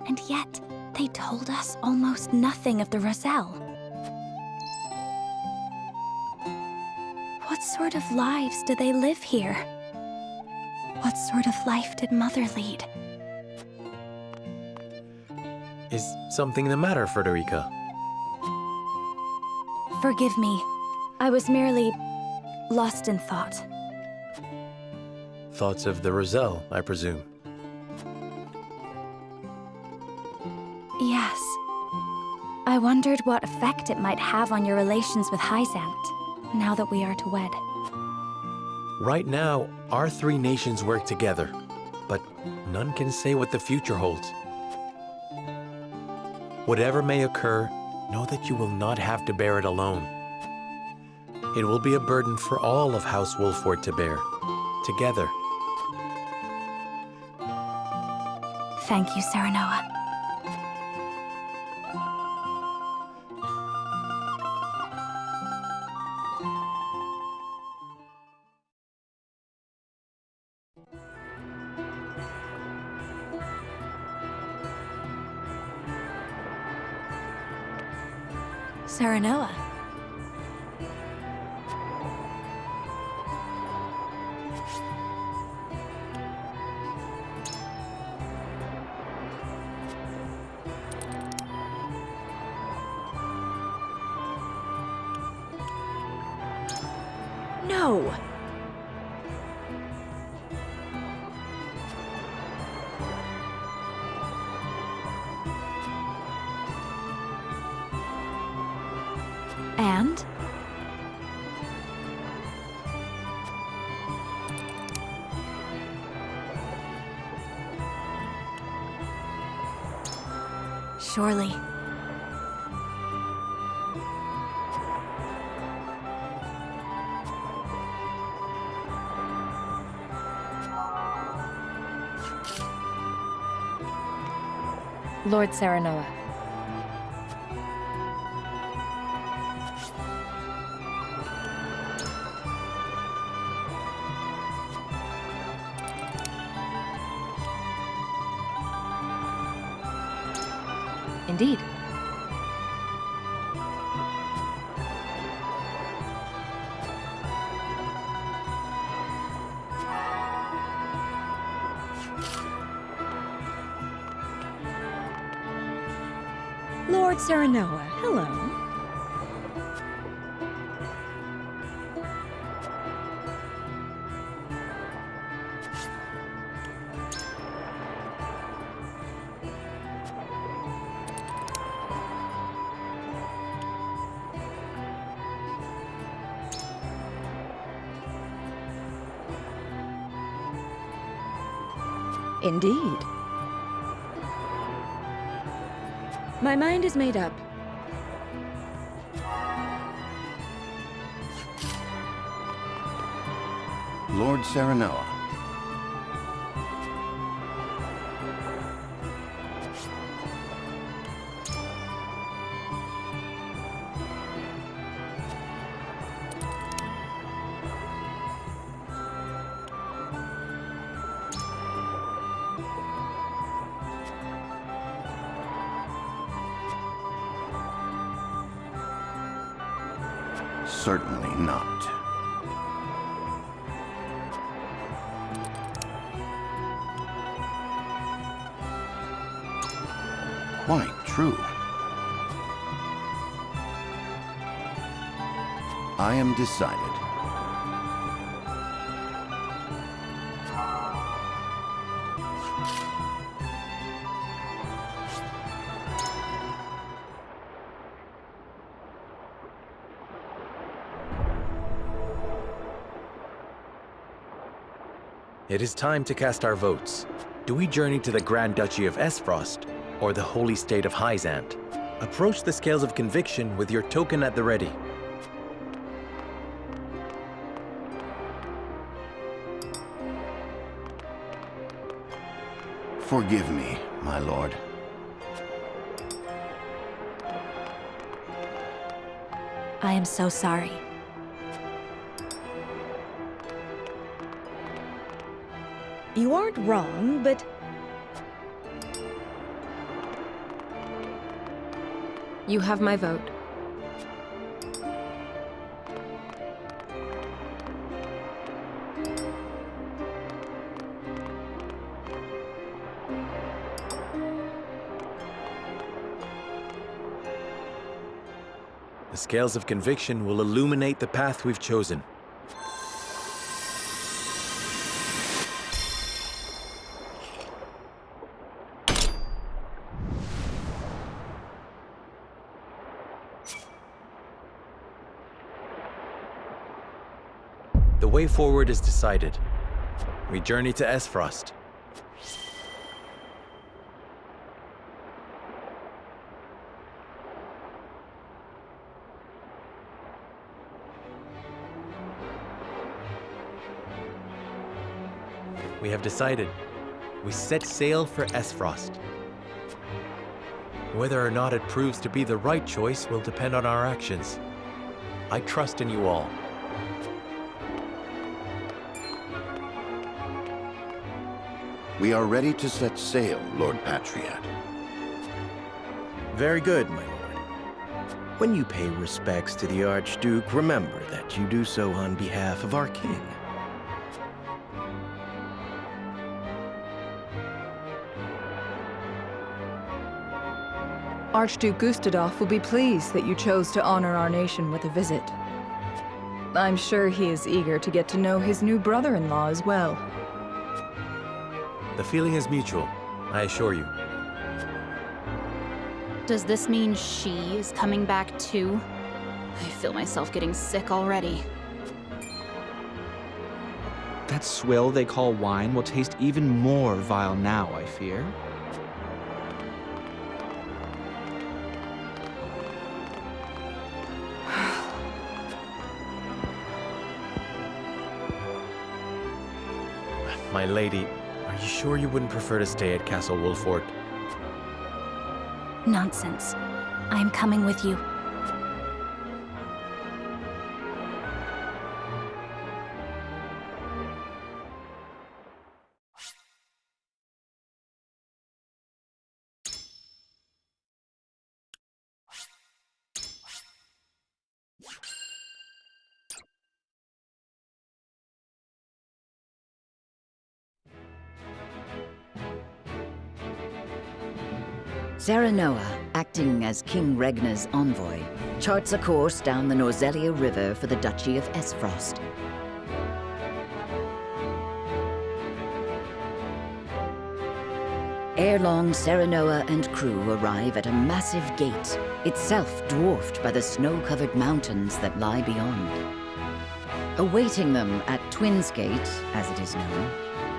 And yet, they told us almost nothing of the Roselle. What sort of lives do they live here? What sort of life did Mother lead? Is something the matter, Frederica? Forgive me. I was merely lost in thought. Thoughts of the Roselle, I presume. Yes. I wondered what effect it might have on your relations with Hyzante, now that we are to wed. Right now, our three nations work together, but none can say what the future holds. Whatever may occur, know that you will not have to bear it alone. It will be a burden for all of House Wolford to bear, together. Thank you, Serenoa. Serenoa. No! And? Surely. Lord Serenoa. Indeed. Lord Serenoa, hello. Indeed. My mind is made up. Lord Serenoa. Certainly not. Quite true. I am decided. It is time to cast our votes. Do we journey to the Grand Duchy of Aesfrost, or the Holy State of Hyzante? Approach the scales of conviction with your token at the ready. Forgive me, my lord. I am so sorry. You aren't wrong, but You have my vote. The scales of conviction will illuminate the path we've chosen. The way forward is decided. We journey to Aesfrost. We have decided. We set sail for Aesfrost. Whether or not it proves to be the right choice will depend on our actions. I trust in you all. We are ready to set sail, Lord Patriot. Very good, my lord. When you pay respects to the Archduke, remember that you do so on behalf of our king. Archduke Gustadolf will be pleased that you chose to honor our nation with a visit. I'm sure he is eager to get to know his new brother-in-law as well. The feeling is mutual, I assure you. Does this mean she is coming back too? I feel myself getting sick already. That swill they call wine will taste even more vile now, I fear. My lady, are you sure you wouldn't prefer to stay at Castle Wolfort? Nonsense. I am coming with you. Serenoa, acting as King Regnar's envoy, charts a course down the Norzelia River for the Duchy of Aesfrost. Ere long, Serenoa and crew arrive at a massive gate, itself dwarfed by the snow-covered mountains that lie beyond. Awaiting them at Twins Gate, as it is known,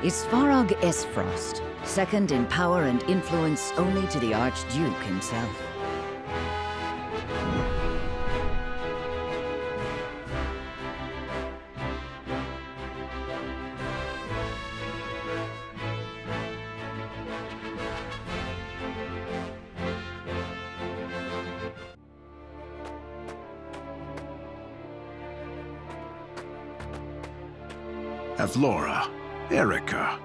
is Svarog Aesfrost, second in power and influence only to the Archduke himself. Avlora, Erica,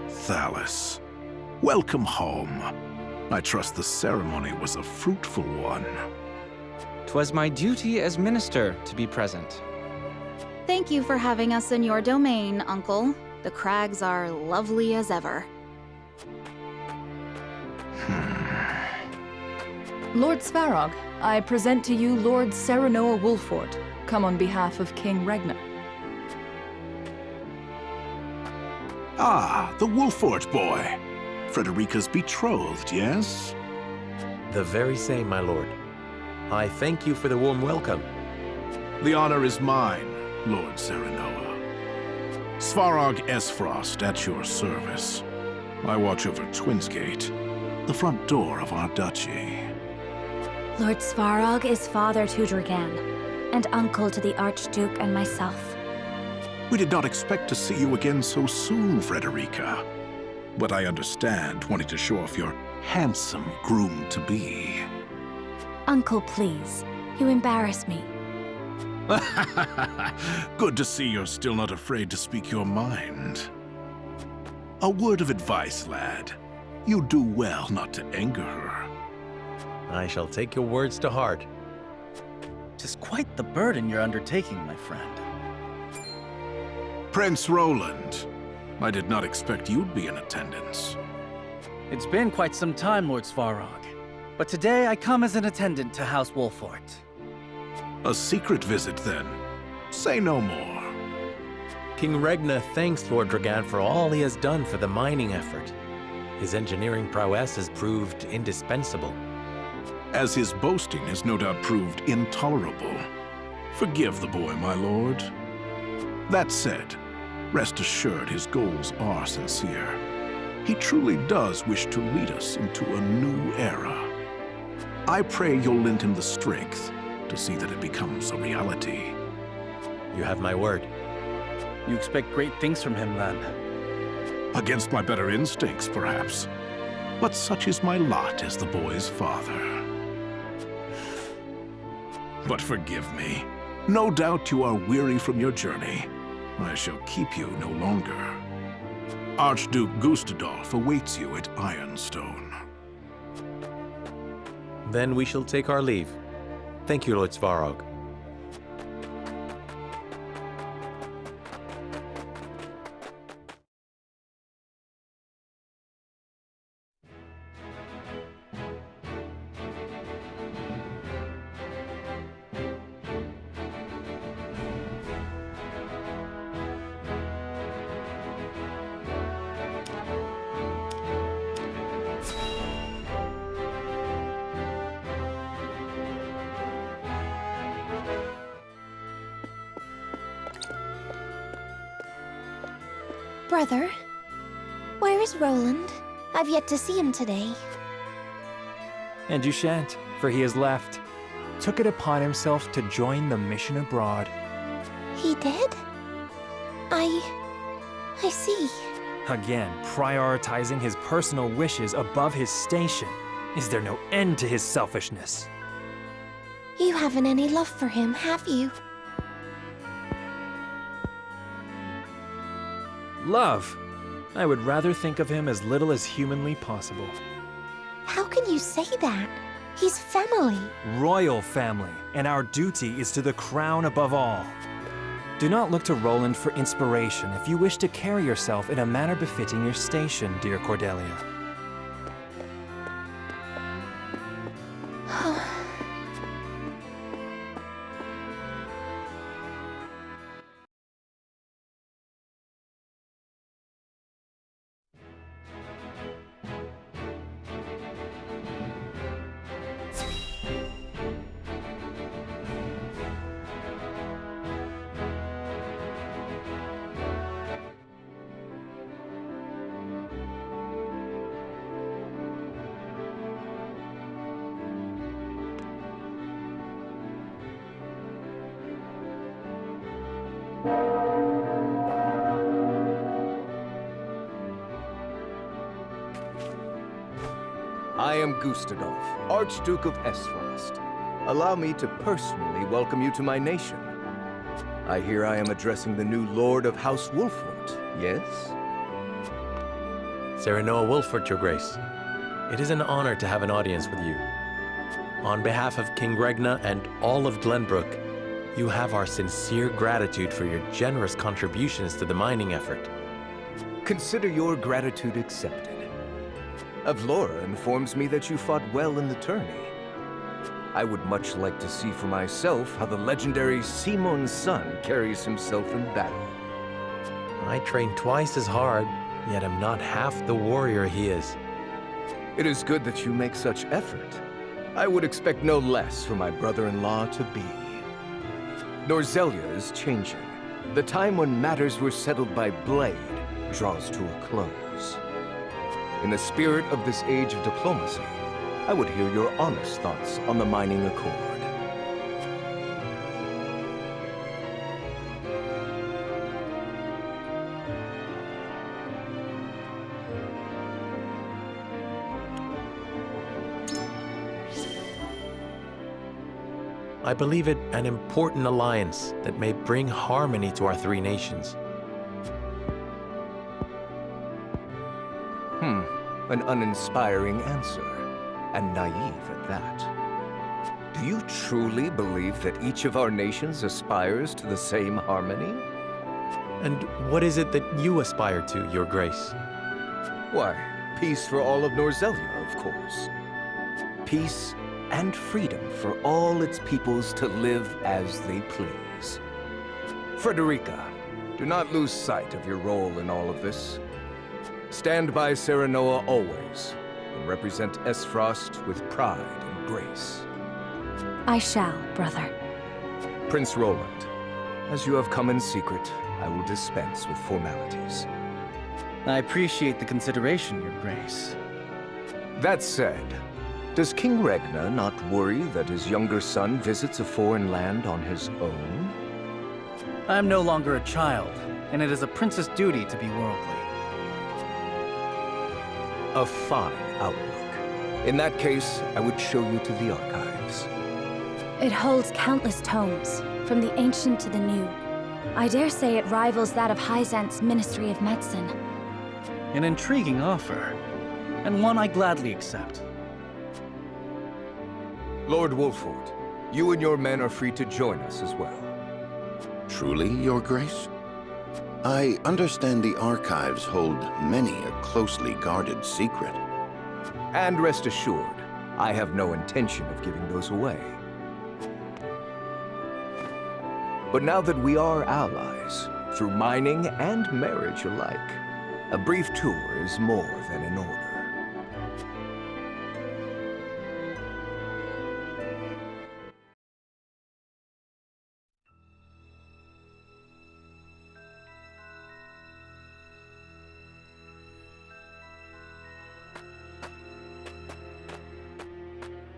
Thalas, welcome home. I trust the ceremony was a fruitful one. 'Twas my duty as minister to be present. Thank you for having us in your domain, Uncle. The crags are lovely as ever. Lord Svarog, I present to you Lord Serenoa Wolfort, come on behalf of King Regnar. Ah, the Wolfort boy. Frederica's betrothed, yes? The very same, my lord. I thank you for the warm welcome. The honor is mine, Lord Serenoa. Svarog Aesfrost at your service. I watch over Twins Gate, the front door of our duchy. Lord Svarog is father to Dragan, and uncle to the Archduke and myself. We did not expect to see you again so soon, Frederica. But I understand wanting to show off your handsome groom-to-be. Uncle, please. You embarrass me. Good to see you're still not afraid to speak your mind. A word of advice, lad. You do well not to anger her. I shall take your words to heart. 'Tis quite the burden you're undertaking, my friend. Prince Roland, I did not expect you'd be in attendance. It's been quite some time, Lord Svarog. But today I come as an attendant to House Wolfort. A secret visit, then. Say no more. King Regna thanks Lord Dragan for all he has done for the mining effort. His engineering prowess has proved indispensable. As his boasting has no doubt proved intolerable. Forgive the boy, my lord. That said, rest assured his goals are sincere. He truly does wish to lead us into a new era. I pray you'll lend him the strength to see that it becomes a reality. You have my word. You expect great things from him, then? Against my better instincts, perhaps. But such is my lot as the boy's father. But forgive me. No doubt you are weary from your journey. I shall keep you no longer. Archduke Gustadolf awaits you at Ironstone. Then we shall take our leave. Thank you, Lord Svarog. Brother, where is Roland? I've yet to see him today. And you shan't, for he has left. Took it upon himself to join the mission abroad. He did? I see. Again, prioritizing his personal wishes above his station. Is there no end to his selfishness? You haven't any love for him, have you? Love. I would rather think of him as little as humanly possible. How can you say that? He's family. Royal family, and our duty is to the crown above all. Do not look to Roland for inspiration if you wish to carry yourself in a manner befitting your station, dear Cordelia. I am Gustadolf, Archduke of Aesfrost. Allow me to personally welcome you to my nation. I hear I am addressing the new Lord of House Wolfort, yes? Serenoa Wolfort, Your Grace. It is an honor to have an audience with you. On behalf of King Regna and all of Glenbrook, you have our sincere gratitude for your generous contributions to the mining effort. Consider your gratitude accepted. Avlora informs me that you fought well in the tourney. I would much like to see for myself how the legendary Simon's son carries himself in battle. I train twice as hard, yet am not half the warrior he is. It is good that you make such effort. I would expect no less from my brother-in-law to be. Norzelia is changing. The time when matters were settled by blade draws to a close. In the spirit of this age of diplomacy, I would hear your honest thoughts on the mining accord. I believe it an important alliance that may bring harmony to our three nations. An uninspiring answer. and naive at that. Do you truly believe that each of our nations aspires to the same harmony? And what is it that you aspire to, Your Grace? Why, peace for all of Norzelia, of course. Peace and freedom for all its peoples to live as they please. Frederica, do not lose sight of your role in all of this. Stand by Serenoa always, and represent Aesfrost with pride and grace. I shall, brother. Prince Roland, as you have come in secret, I will dispense with formalities. I appreciate the consideration, Your Grace. That said, does King Regna not worry that his younger son visits a foreign land on his own? I am no longer a child, and it is a prince's duty to be worldly. A fine outlook. In that case, I would show you to the archives. It holds countless tomes, from the ancient to the new. I dare say it rivals that of Hyzante's Ministry of Medicine. An intriguing offer, and one I gladly accept. Lord Wolford, you and your men are free to join us as well. Truly, Your Grace? I understand the archives hold many a closely guarded secret. And rest assured, I have no intention of giving those away. But now that we are allies, through mining and marriage alike, a brief tour is more than in order.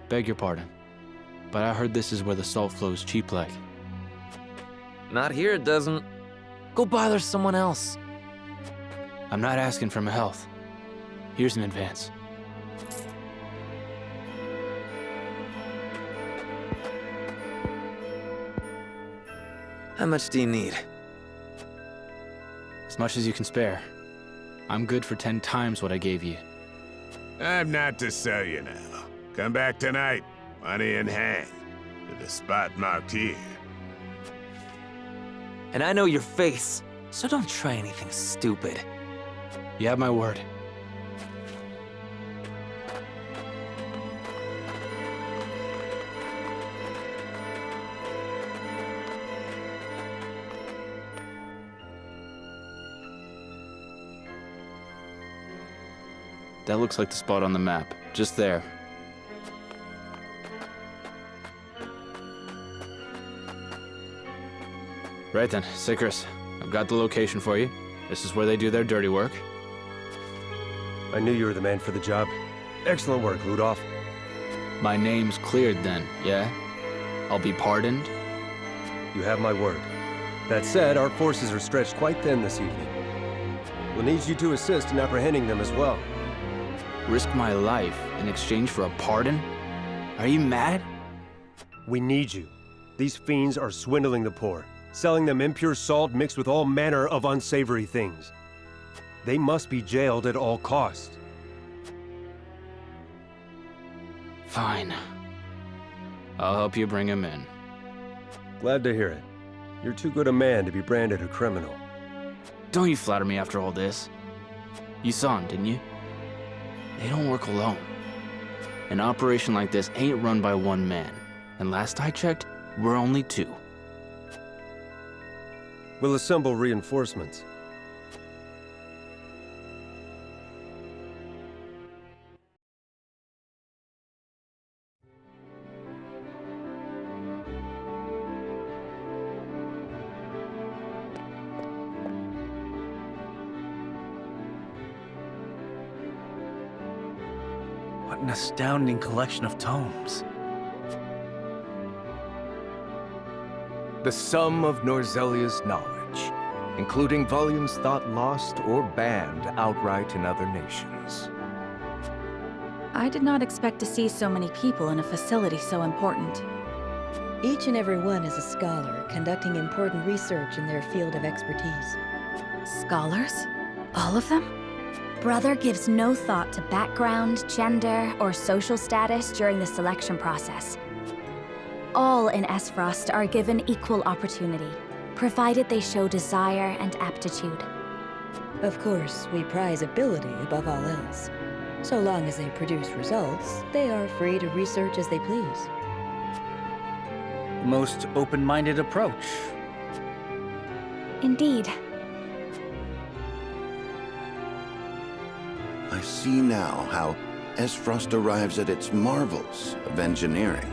Beg your pardon, but I heard this is where the salt flows cheap like. Not here, it doesn't. Go bother someone else. I'm not asking for my health. Here's an advance. How much do you need? As much as you can spare. I'm good for 10 times what I gave you. I'm not to sell you now. Come back tonight, money in hand, to the spot marked here. And I know your face, so don't try anything stupid. You have my word. That looks like the spot on the map, just there. Right then, Sikris, I've got the location for you. This is where they do their dirty work. I knew you were the man for the job. Excellent work, Ludolf. My name's cleared then, yeah? I'll be pardoned? You have my word. That said, our forces are stretched quite thin this evening. We'll need you to assist in apprehending them as well. Risk my life in exchange for a pardon? Are you mad? We need you. These fiends are swindling the poor, selling them impure salt mixed with all manner of unsavory things. They must be jailed at all costs. Fine. I'll help you bring him in. Glad to hear it. You're too good a man to be branded a criminal. Don't you flatter me after all this. You saw him, didn't you? They don't work alone. An operation like this ain't run by one man. And last I checked, we're only 2. We'll assemble reinforcements. What an astounding collection of tomes. The sum of Norzelia's knowledge, including volumes thought lost or banned outright in other nations. I did not expect to see so many people in a facility so important. Each and every one is a scholar, conducting important research in their field of expertise. Scholars? All of them? Brother gives no thought to background, gender, or social status during the selection process. All in Aesfrost are given equal opportunity, provided they show desire and aptitude. Of course, we prize ability above all else. So long as they produce results, they are free to research as they please. Most open-minded approach. Indeed. I see now how Aesfrost arrives at its marvels of engineering.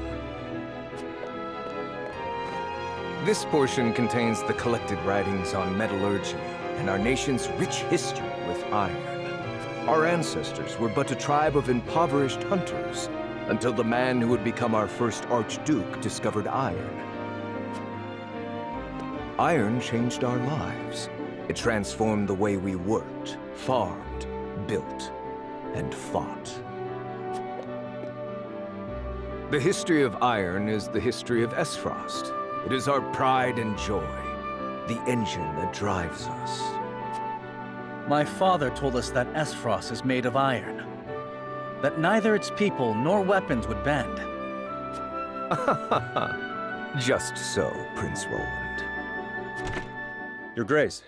This portion contains the collected writings on metallurgy and our nation's rich history with iron. Our ancestors were but a tribe of impoverished hunters until the man who would become our first Archduke discovered iron. Iron changed our lives. It transformed the way we worked, farmed, built, and fought. The history of iron is the history of Aesfrost. It is our pride and joy, the engine that drives us. My father told us that Aesfrost is made of iron, that neither its people nor weapons would bend. Just so, Prince Roland. Your Grace.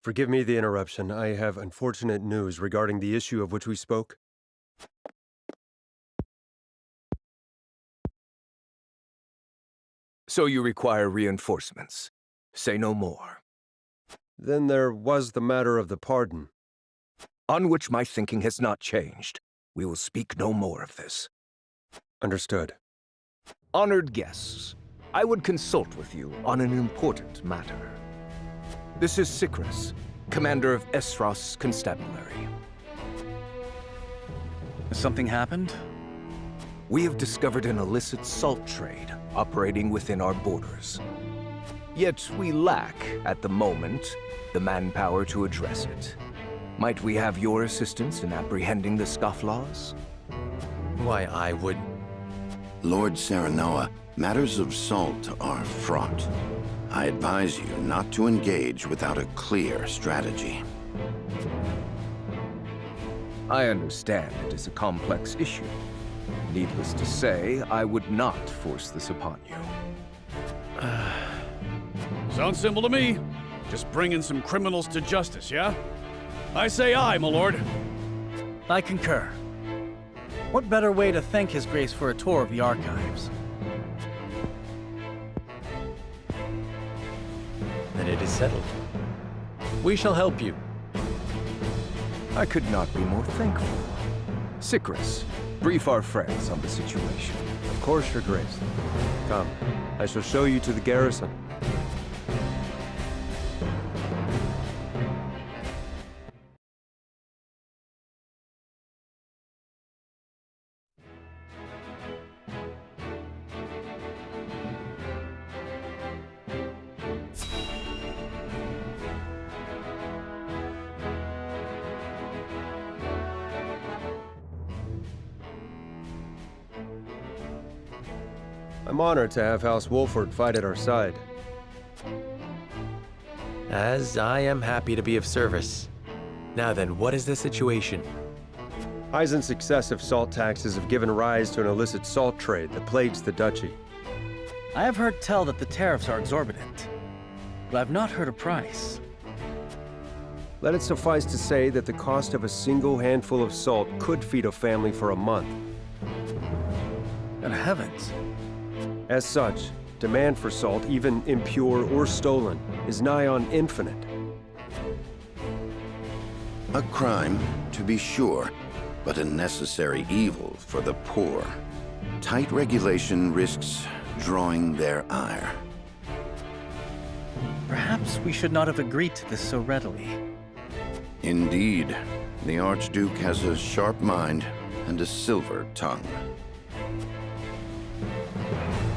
Forgive me the interruption. I have unfortunate news regarding the issue of which we spoke. So you require reinforcements. Say no more. Then there was the matter of the pardon. On which my thinking has not changed. We will speak no more of this. Understood. Honored guests, I would consult with you on an important matter. This is Sikris, commander of Aesfrost's constabulary. Has something happened? We have discovered an illicit salt trade operating within our borders. Yet we lack, at the moment, the manpower to address it. Might we have your assistance in apprehending the scofflaws? Why, I would... Lord Serenoa, matters of salt are fraught. I advise you not to engage without a clear strategy. I understand it is a complex issue. Needless to say, I would not force this upon you. Sounds simple to me. Just bringing some criminals to justice, yeah? I say aye, my lord. I concur. What better way to thank His Grace for a tour of the archives? Then it is settled. We shall help you. I could not be more thankful. Sikris, brief our friends on the situation. Of course, Your Grace. Come, I shall show you to the garrison. I'm honored to have House Wolford fight at our side. As I am happy to be of service. Now then, what is the situation? Hyzante's excessive salt taxes have given rise to an illicit salt trade that plagues the duchy. I have heard tell that the tariffs are exorbitant, but I've not heard a price. Let it suffice to say that the cost of a single handful of salt could feed a family for a month. Good heavens. As such, demand for salt, even impure or stolen, is nigh on infinite. A crime, to be sure, but a necessary evil for the poor. Tight regulation risks drawing their ire. Perhaps we should not have agreed to this so readily. Indeed, the Archduke has a sharp mind and a silver tongue.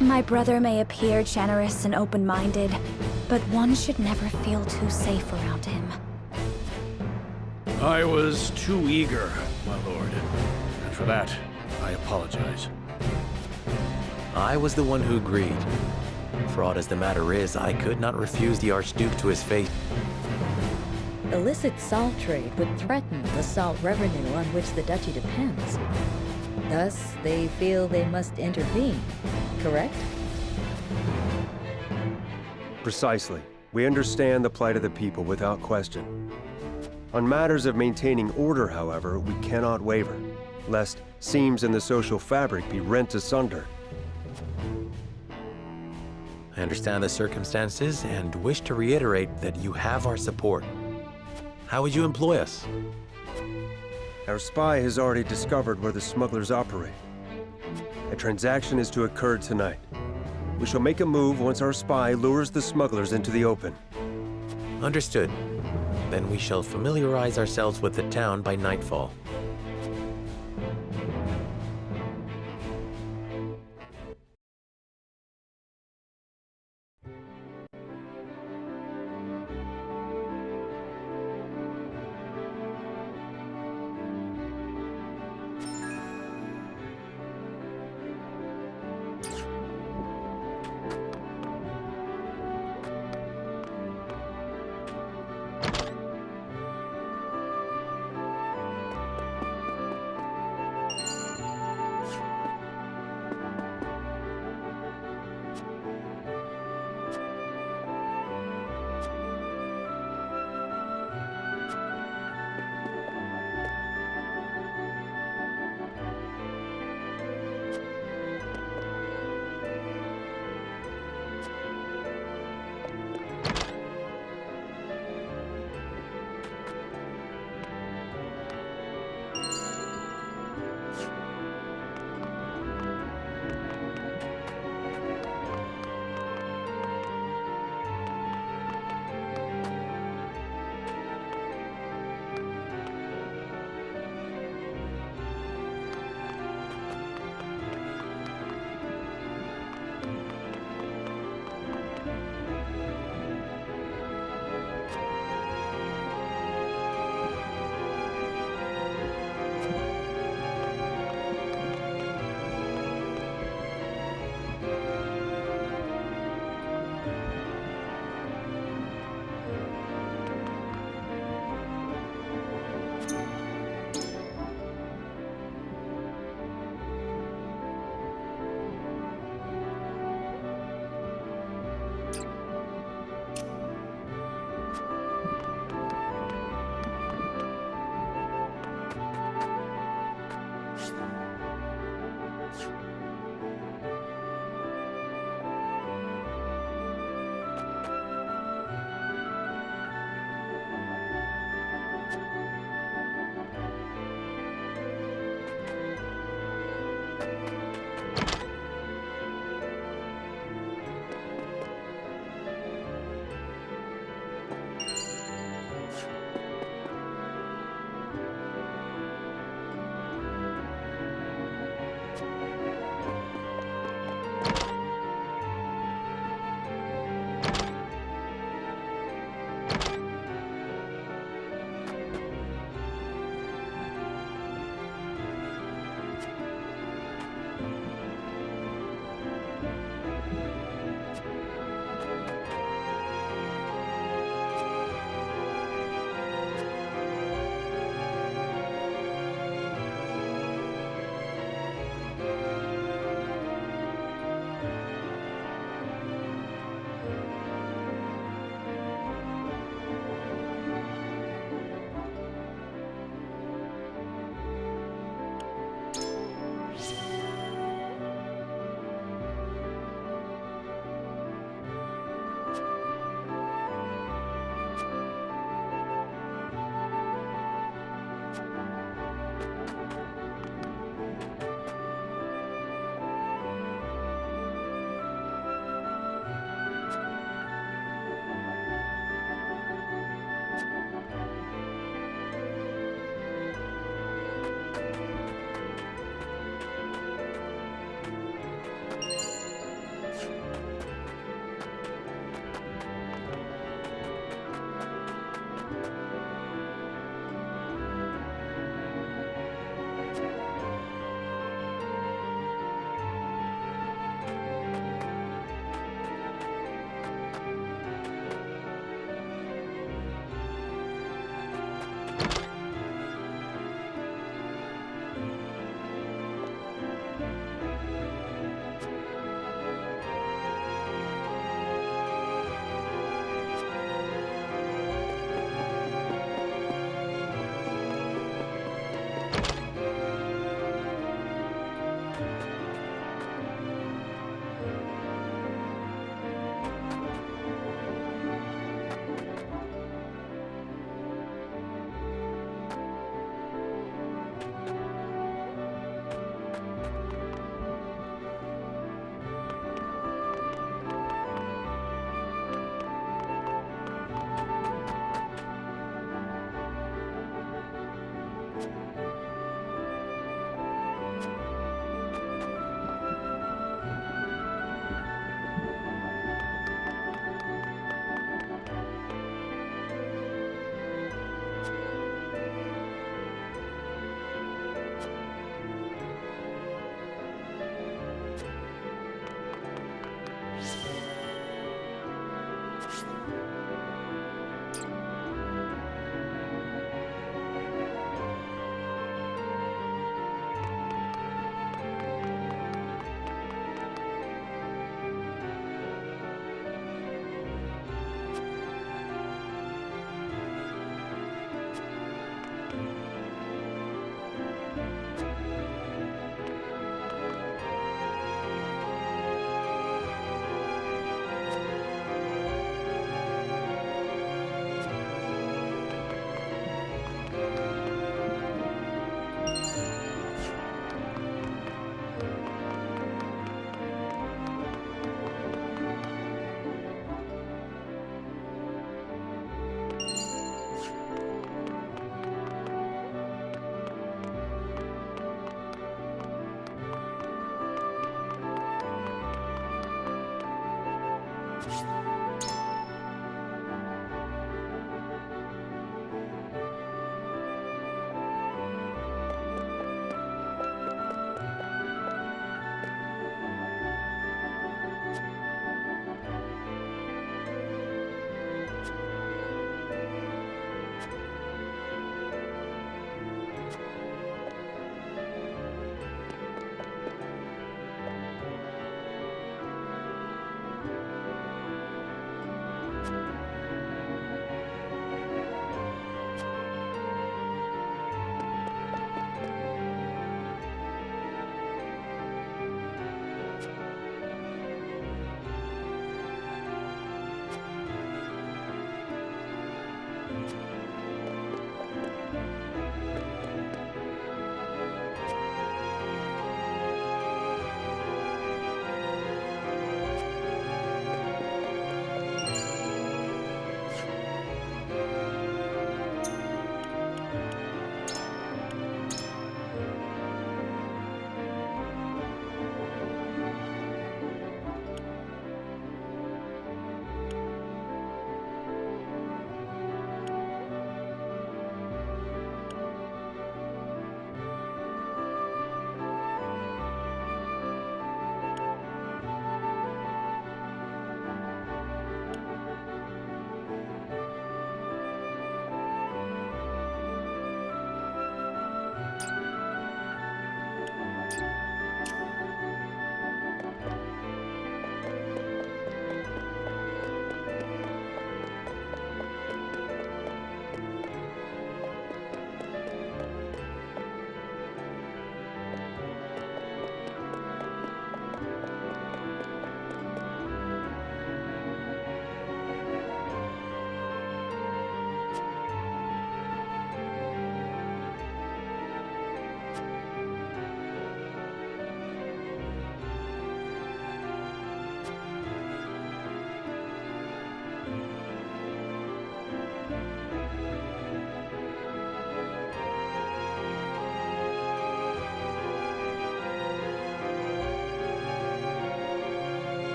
My brother may appear generous and open-minded, but one should never feel too safe around him. I was too eager, my lord. And for that, I apologize. I was the one who agreed. Fraught as the matter is, I could not refuse the Archduke to his fate. illicit salt trade would threaten the salt revenue on which the duchy depends. Thus, they feel they must intervene, correct? Precisely. We understand the plight of the people without question. On matters of maintaining order, however, we cannot waver, lest seams in the social fabric be rent asunder. I understand the circumstances and wish to reiterate that you have our support. How would you employ us? Our spy has already discovered where the smugglers operate. A transaction is to occur tonight. We shall make a move once our spy lures the smugglers into the open. Understood. Then we shall familiarize ourselves with the town by nightfall.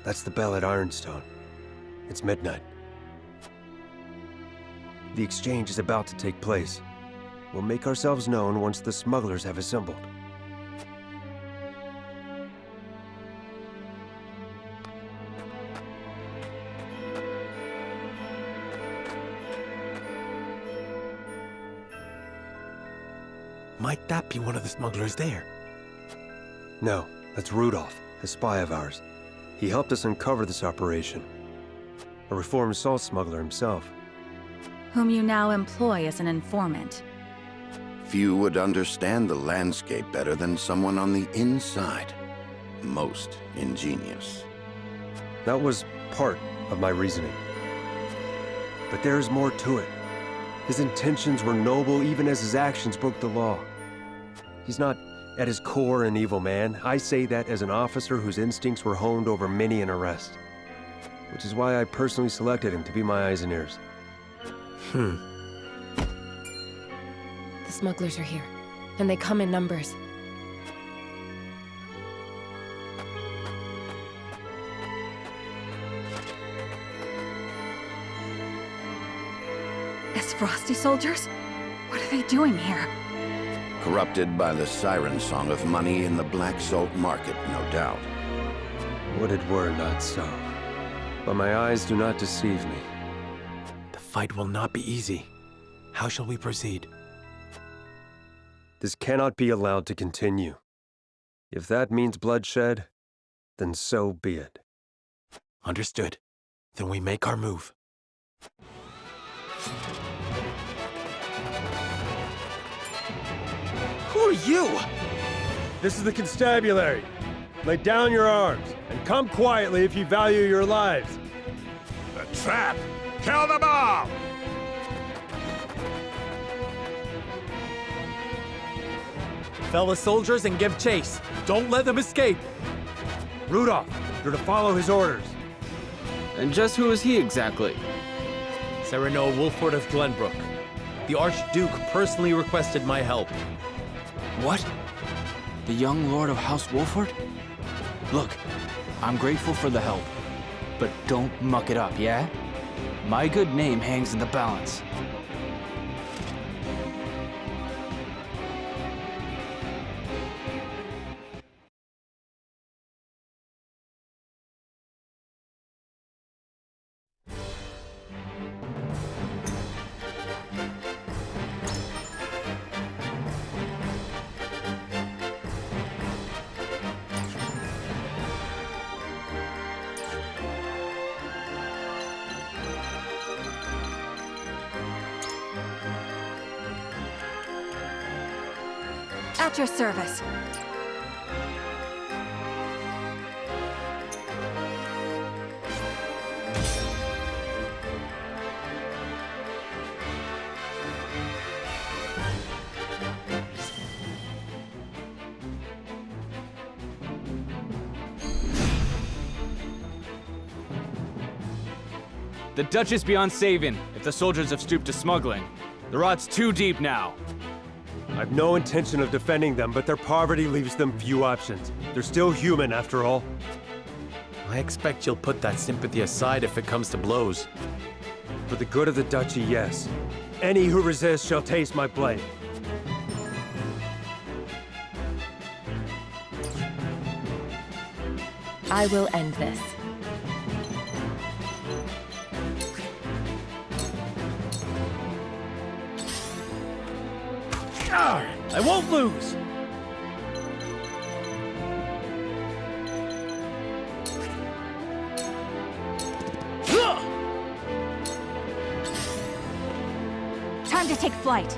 That's the bell at Ironstone. It's midnight. The exchange is about to take place. We'll make ourselves known once the smugglers have assembled. Might that be one of the smugglers there? No, that's Rudolph, a spy of ours. He helped us uncover this operation. A reformed salt smuggler himself. Whom you now employ as an informant. Few would understand the landscape better than someone on the inside. Most ingenious. That was part of my reasoning. But there is more to it. His intentions were noble even as his actions broke the law. He's not, at his core, an evil man. I say that as an officer whose instincts were honed over many an arrest. Which is why I personally selected him to be my eyes and ears. The smugglers are here, and they come in numbers. Aesfrosti soldiers? What are they doing here? Corrupted by the siren song of money in the black salt market, no doubt. Would it were not so. But my eyes do not deceive me. The fight will not be easy. How shall we proceed? This cannot be allowed to continue. If that means bloodshed, then so be it. Understood. Then we make our move. Who are you? This is the constabulary. Lay down your arms, and come quietly if you value your lives. The trap! Kill them all! Fellow soldiers, and give chase. Don't let them escape. Rudolph, you're to follow his orders. And just who is he exactly? Sereno Wolford of Glenbrook. The Archduke personally requested my help. What? The young lord of House Wolford? Look, I'm grateful for the help, but don't muck it up, yeah? My good name hangs in the balance. At your service. The Dutch is beyond saving if the soldiers have stooped to smuggling. The rot's too deep now. I've no intention of defending them, but their poverty leaves them few options. They're still human, after all. I expect you'll put that sympathy aside if it comes to blows. For the good of the duchy, yes. Any who resist shall taste my blade. I will end this. I won't lose! Time to take flight.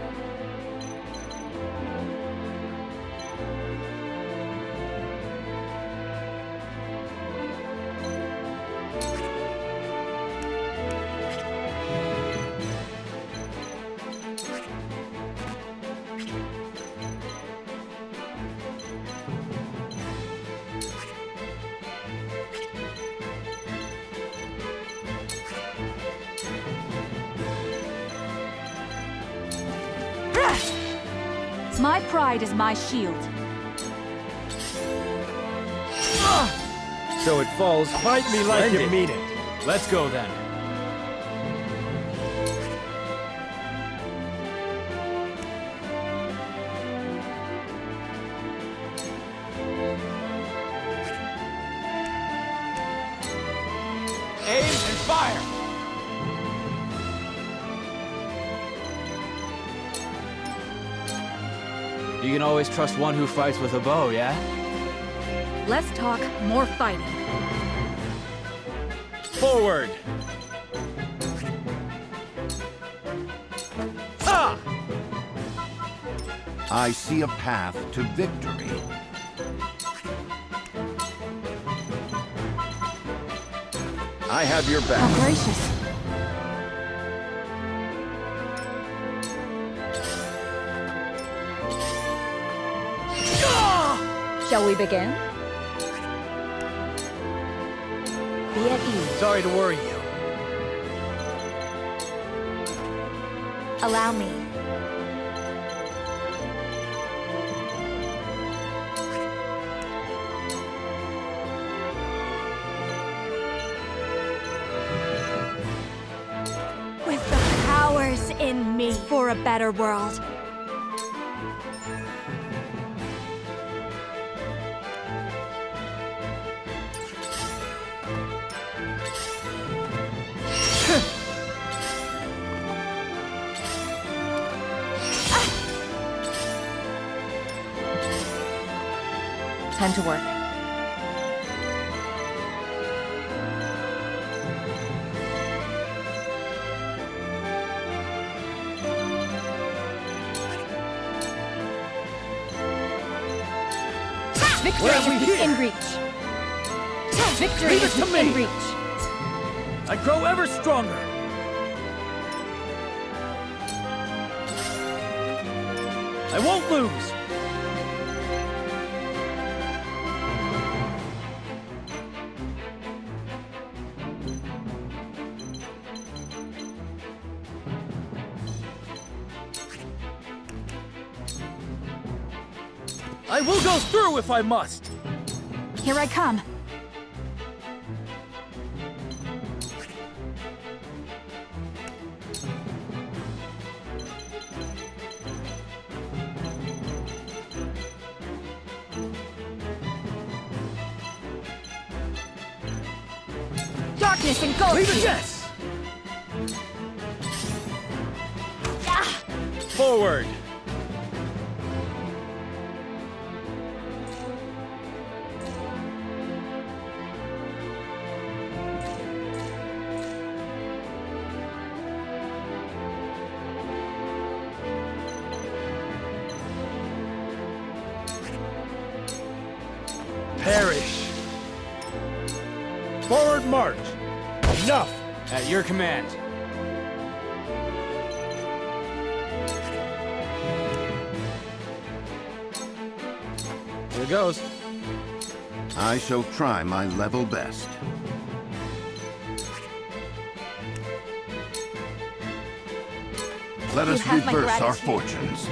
My pride is my shield. So it falls. Fight me like you Splendid. mean it. Let's go then. Aim and fire! You can always trust one who fights with a bow, yeah? Less talk, more fighting. Forward! Ah! I see a path to victory. I have your back. How gracious. Shall we begin? Be at ease. Sorry to worry you. Allow me. With the powers in me for a better world. Time to work. Victory What have we is here? in reach. Victory Leave it is to me. in reach. I grow ever stronger. I won't lose. I will go through if I must. Here I come. Darkness engulfs Leave it, you. yes. Forward. Perish. Forward march. Enough. At your command. Here goes. I shall try my level best. Let You us have my reverse our gratitude. fortunes.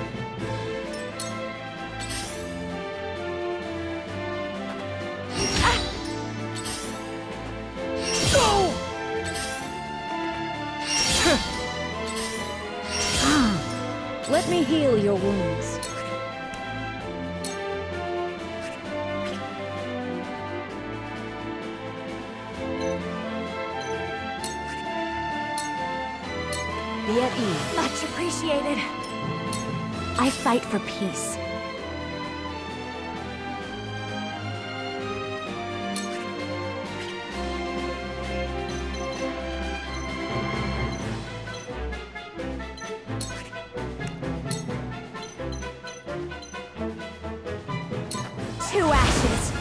Let me heal your wounds. Be at ease. Much appreciated. I fight for peace. Two ashes.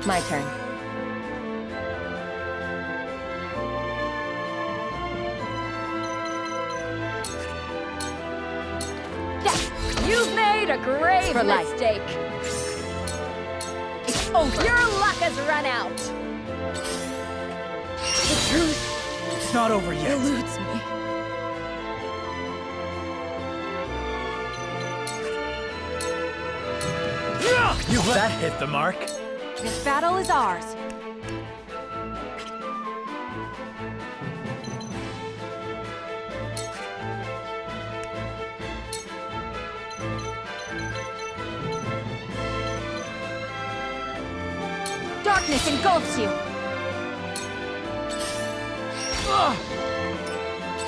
My turn. You've made a grave For life. mistake. It's over. Your luck has run out. The truth not over yet. Eludes me. That hit the mark. This battle is ours. Darkness engulfs you.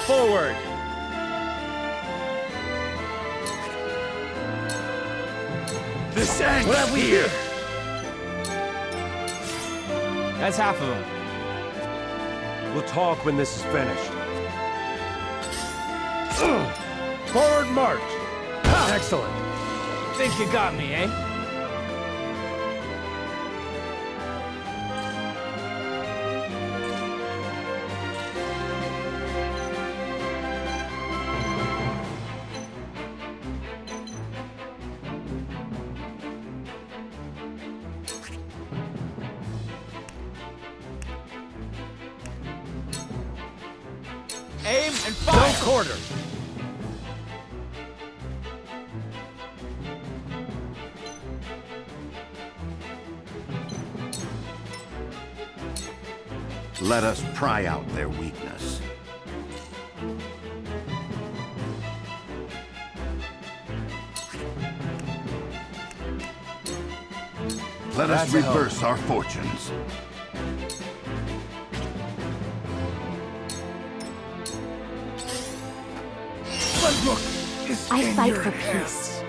Forward. This ends What have we here? That's half of them. We'll talk when this is finished. Forward march! Excellent. Think you got me, eh? Aim and fire! Don't quarter. Let us pry out their weakness. Let us reverse our fortunes. I fight for peace.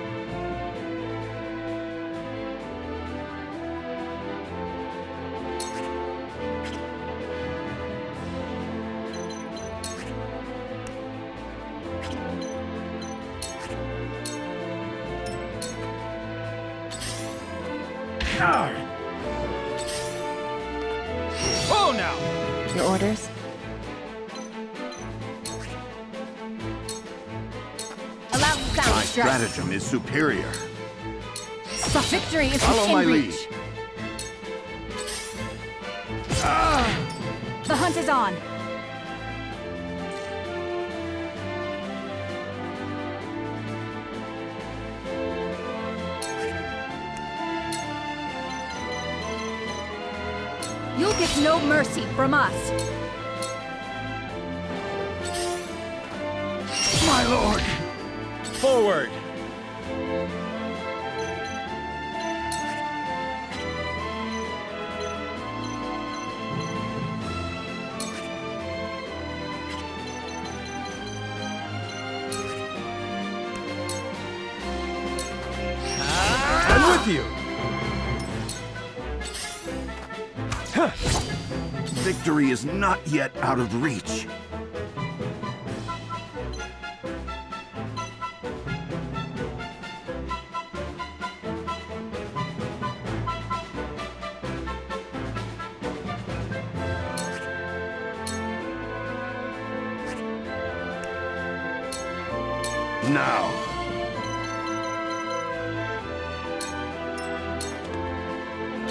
Oh, now! Your orders? Allow sound My strike. stratagem is superior. Victory is Follow my within lead. reach. The hunt is on. You'll get no mercy from us. My lord! Forward. I'm with you. Victory is not yet out of reach. Now.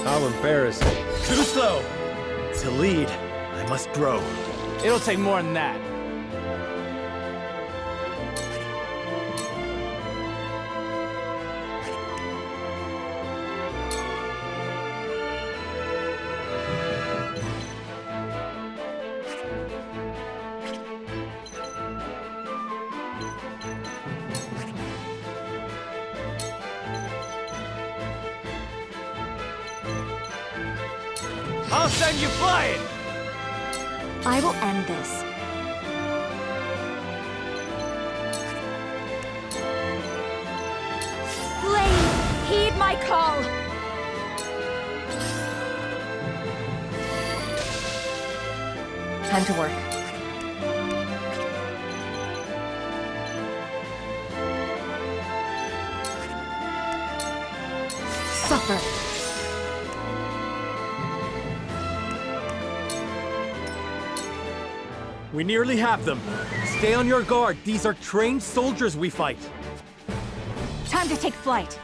How embarrassing. Too slow. To lead, I must grow. It'll take more than that. I'll send you flying! I will end this. Blade, heed my call! Time to work. Suffer. We nearly have them. Stay on your guard. These are trained soldiers we fight. Time to take flight.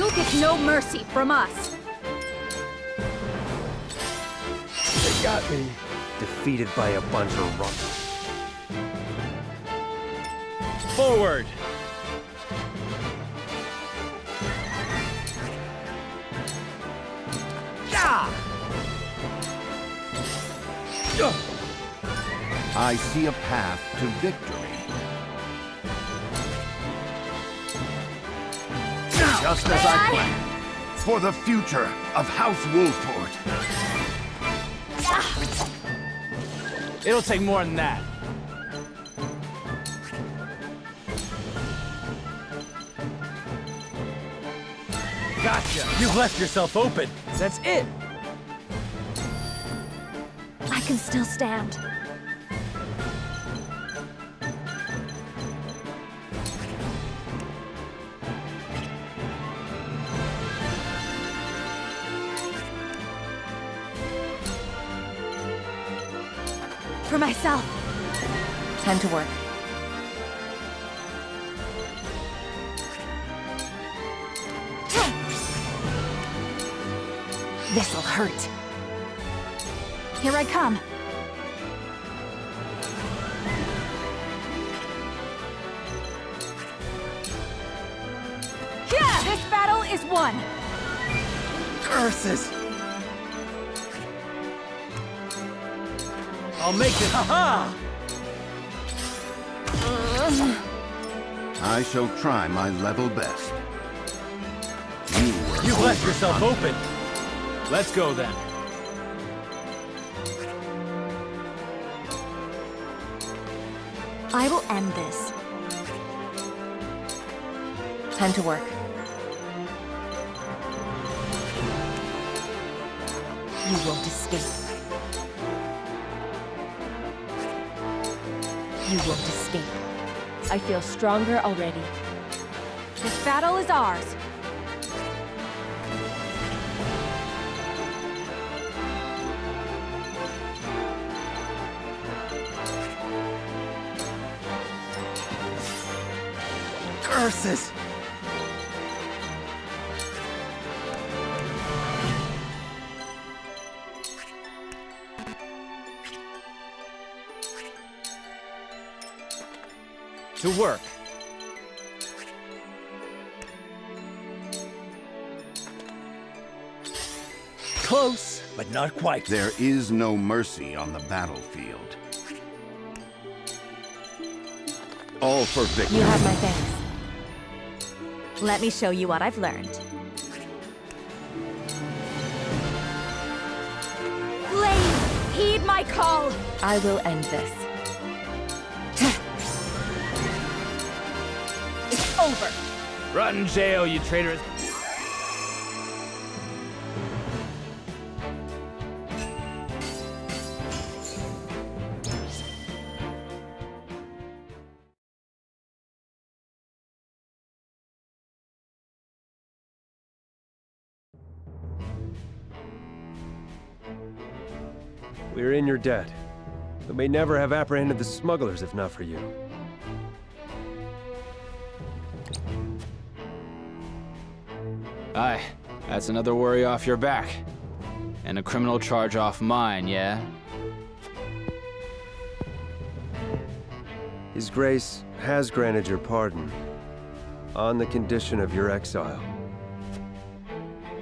You'll get no mercy from us. They got me. Defeated by a bunch of rubble. Forward! I see a path to victory. Just as I planned. For the future of House Wolford. It'll take more than that. Gotcha! You've left yourself open. That's it. I can still stand. For myself. Time to work. This'll hurt. Here I come. Yeah! This battle is won! Curses! I'll make it! Ha-ha! I shall try my level best. You left yourself open! Let's go then. I will end this. Time to work. You won't escape. You won't escape. I feel stronger already. This battle is ours. Curses! To work. Close, but not quite. There is no mercy on the battlefield. All for victory. You have my thanks. Let me show you what I've learned. Flame, heed my call! I will end this. It's over. Rot in jail, you traitorous. We're in your debt, but may never have apprehended the smugglers if not for you. Aye, that's another worry off your back. And a criminal charge off mine, yeah? His Grace has granted your pardon, on the condition of your exile.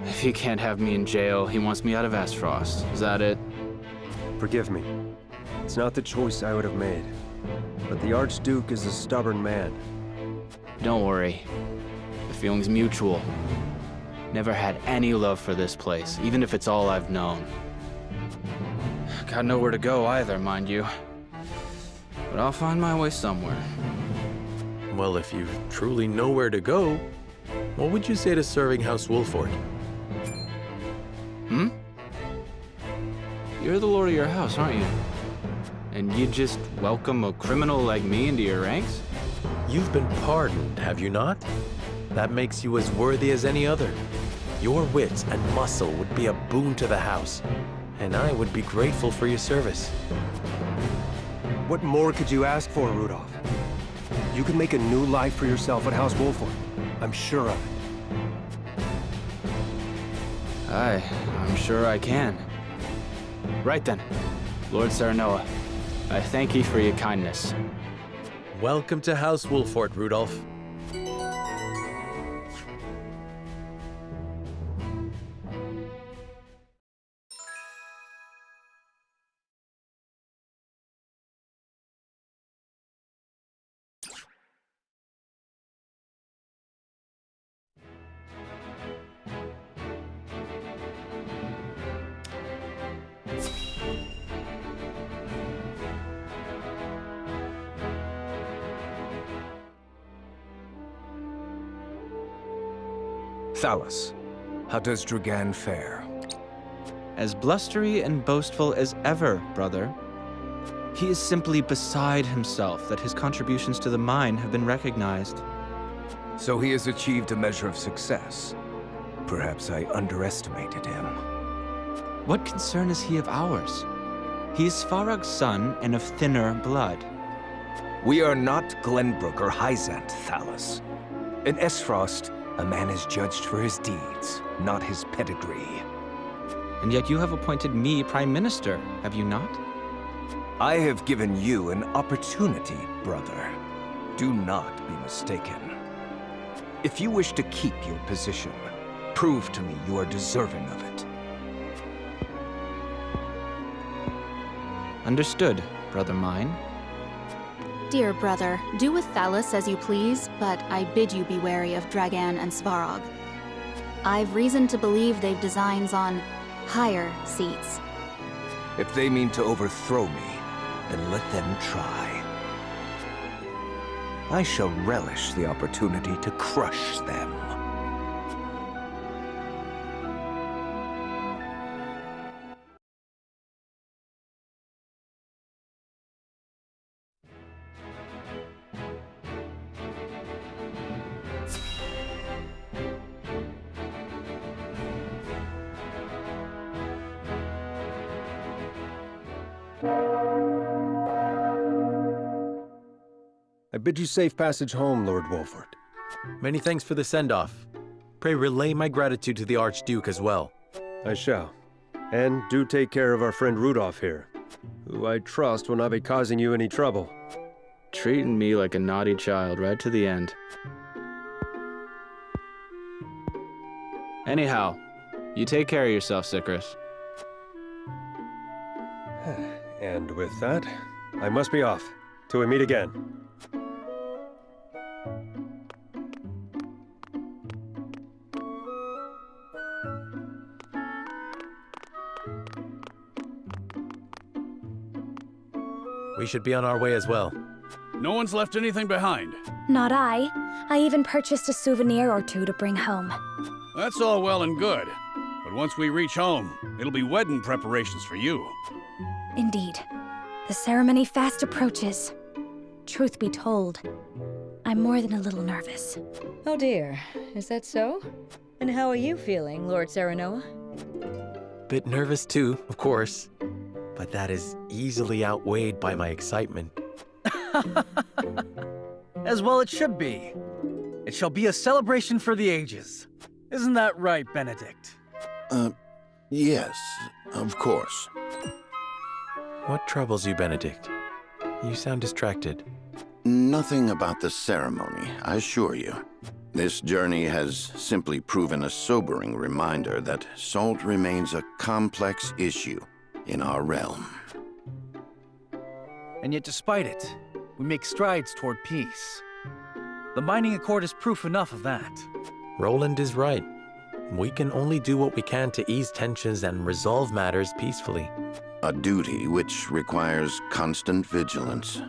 If he can't have me in jail, he wants me out of Aesfrost. Is that it? Forgive me. It's not the choice I would have made. But the Archduke is a stubborn man. Don't worry. The feeling's mutual. Never had any love for this place, even if it's all I've known. Got nowhere to go either, mind you. But I'll find my way somewhere. Well, if you truly know where to go, what would you say to serving House Wolford? Hmm? You're the lord of your house, aren't you? And you'd just welcome a criminal like me into your ranks? You've been pardoned, have you not? That makes you as worthy as any other. Your wits and muscle would be a boon to the house, and I would be grateful for your service. What more could you ask for, Rudolph? You can make a new life for yourself at House Wolford. I'm sure of it. I'm sure I can. Right then, Lord Serenoa, I thank ye for your kindness. Welcome to House Wolfort, Rudolph. Thalus, how does Dragan fare? As blustery and boastful as ever, brother. He is simply beside himself that his contributions to the mine have been recognized. So he has achieved a measure of success. Perhaps I underestimated him. What concern is he of ours? He is Svarog's son and of thinner blood. We are not Glenbrook or Hyzante, Thalus. In Aesfrost, a man is judged for his deeds, not his pedigree. And yet you have appointed me Prime Minister, have you not? I have given you an opportunity, brother. Do not be mistaken. If you wish to keep your position, prove to me you are deserving of it. Understood, brother mine. Dear brother, do with Thalus as you please, but I bid you be wary of Dragan and Svarog. I've reason to believe they've designs on higher seats. If they mean to overthrow me, then let them try. I shall relish the opportunity to crush them. I bid you safe passage home, Lord Wolfort. Many thanks for the send-off. Pray relay my gratitude to the Archduke as well. I shall. And do take care of our friend Rudolph here, who I trust will not be causing you any trouble. Treating me like a naughty child right to the end. Anyhow, you take care of yourself, Sicarus. And with that, I must be off. Till we meet again. We should be on our way as well. No one's left anything behind. Not I. I even purchased a souvenir or two to bring home. That's all well and good. But once we reach home, it'll be wedding preparations for you. Indeed. The ceremony fast approaches. Truth be told, I'm more than a little nervous. Oh dear, is that so? And how are you feeling, Lord Serenoa? Bit nervous too, of course. But that is easily outweighed by my excitement. As well it should be. It shall be a celebration for the ages. Isn't that right, Benedict? Yes, of course. What troubles you, Benedict? You sound distracted. Nothing about the ceremony, I assure you. This journey has simply proven a sobering reminder that salt remains a complex issue in our realm. And yet despite it, we make strides toward peace. The mining accord is proof enough of that. Roland is right. We can only do what we can to ease tensions and resolve matters peacefully. A duty which requires constant vigilance.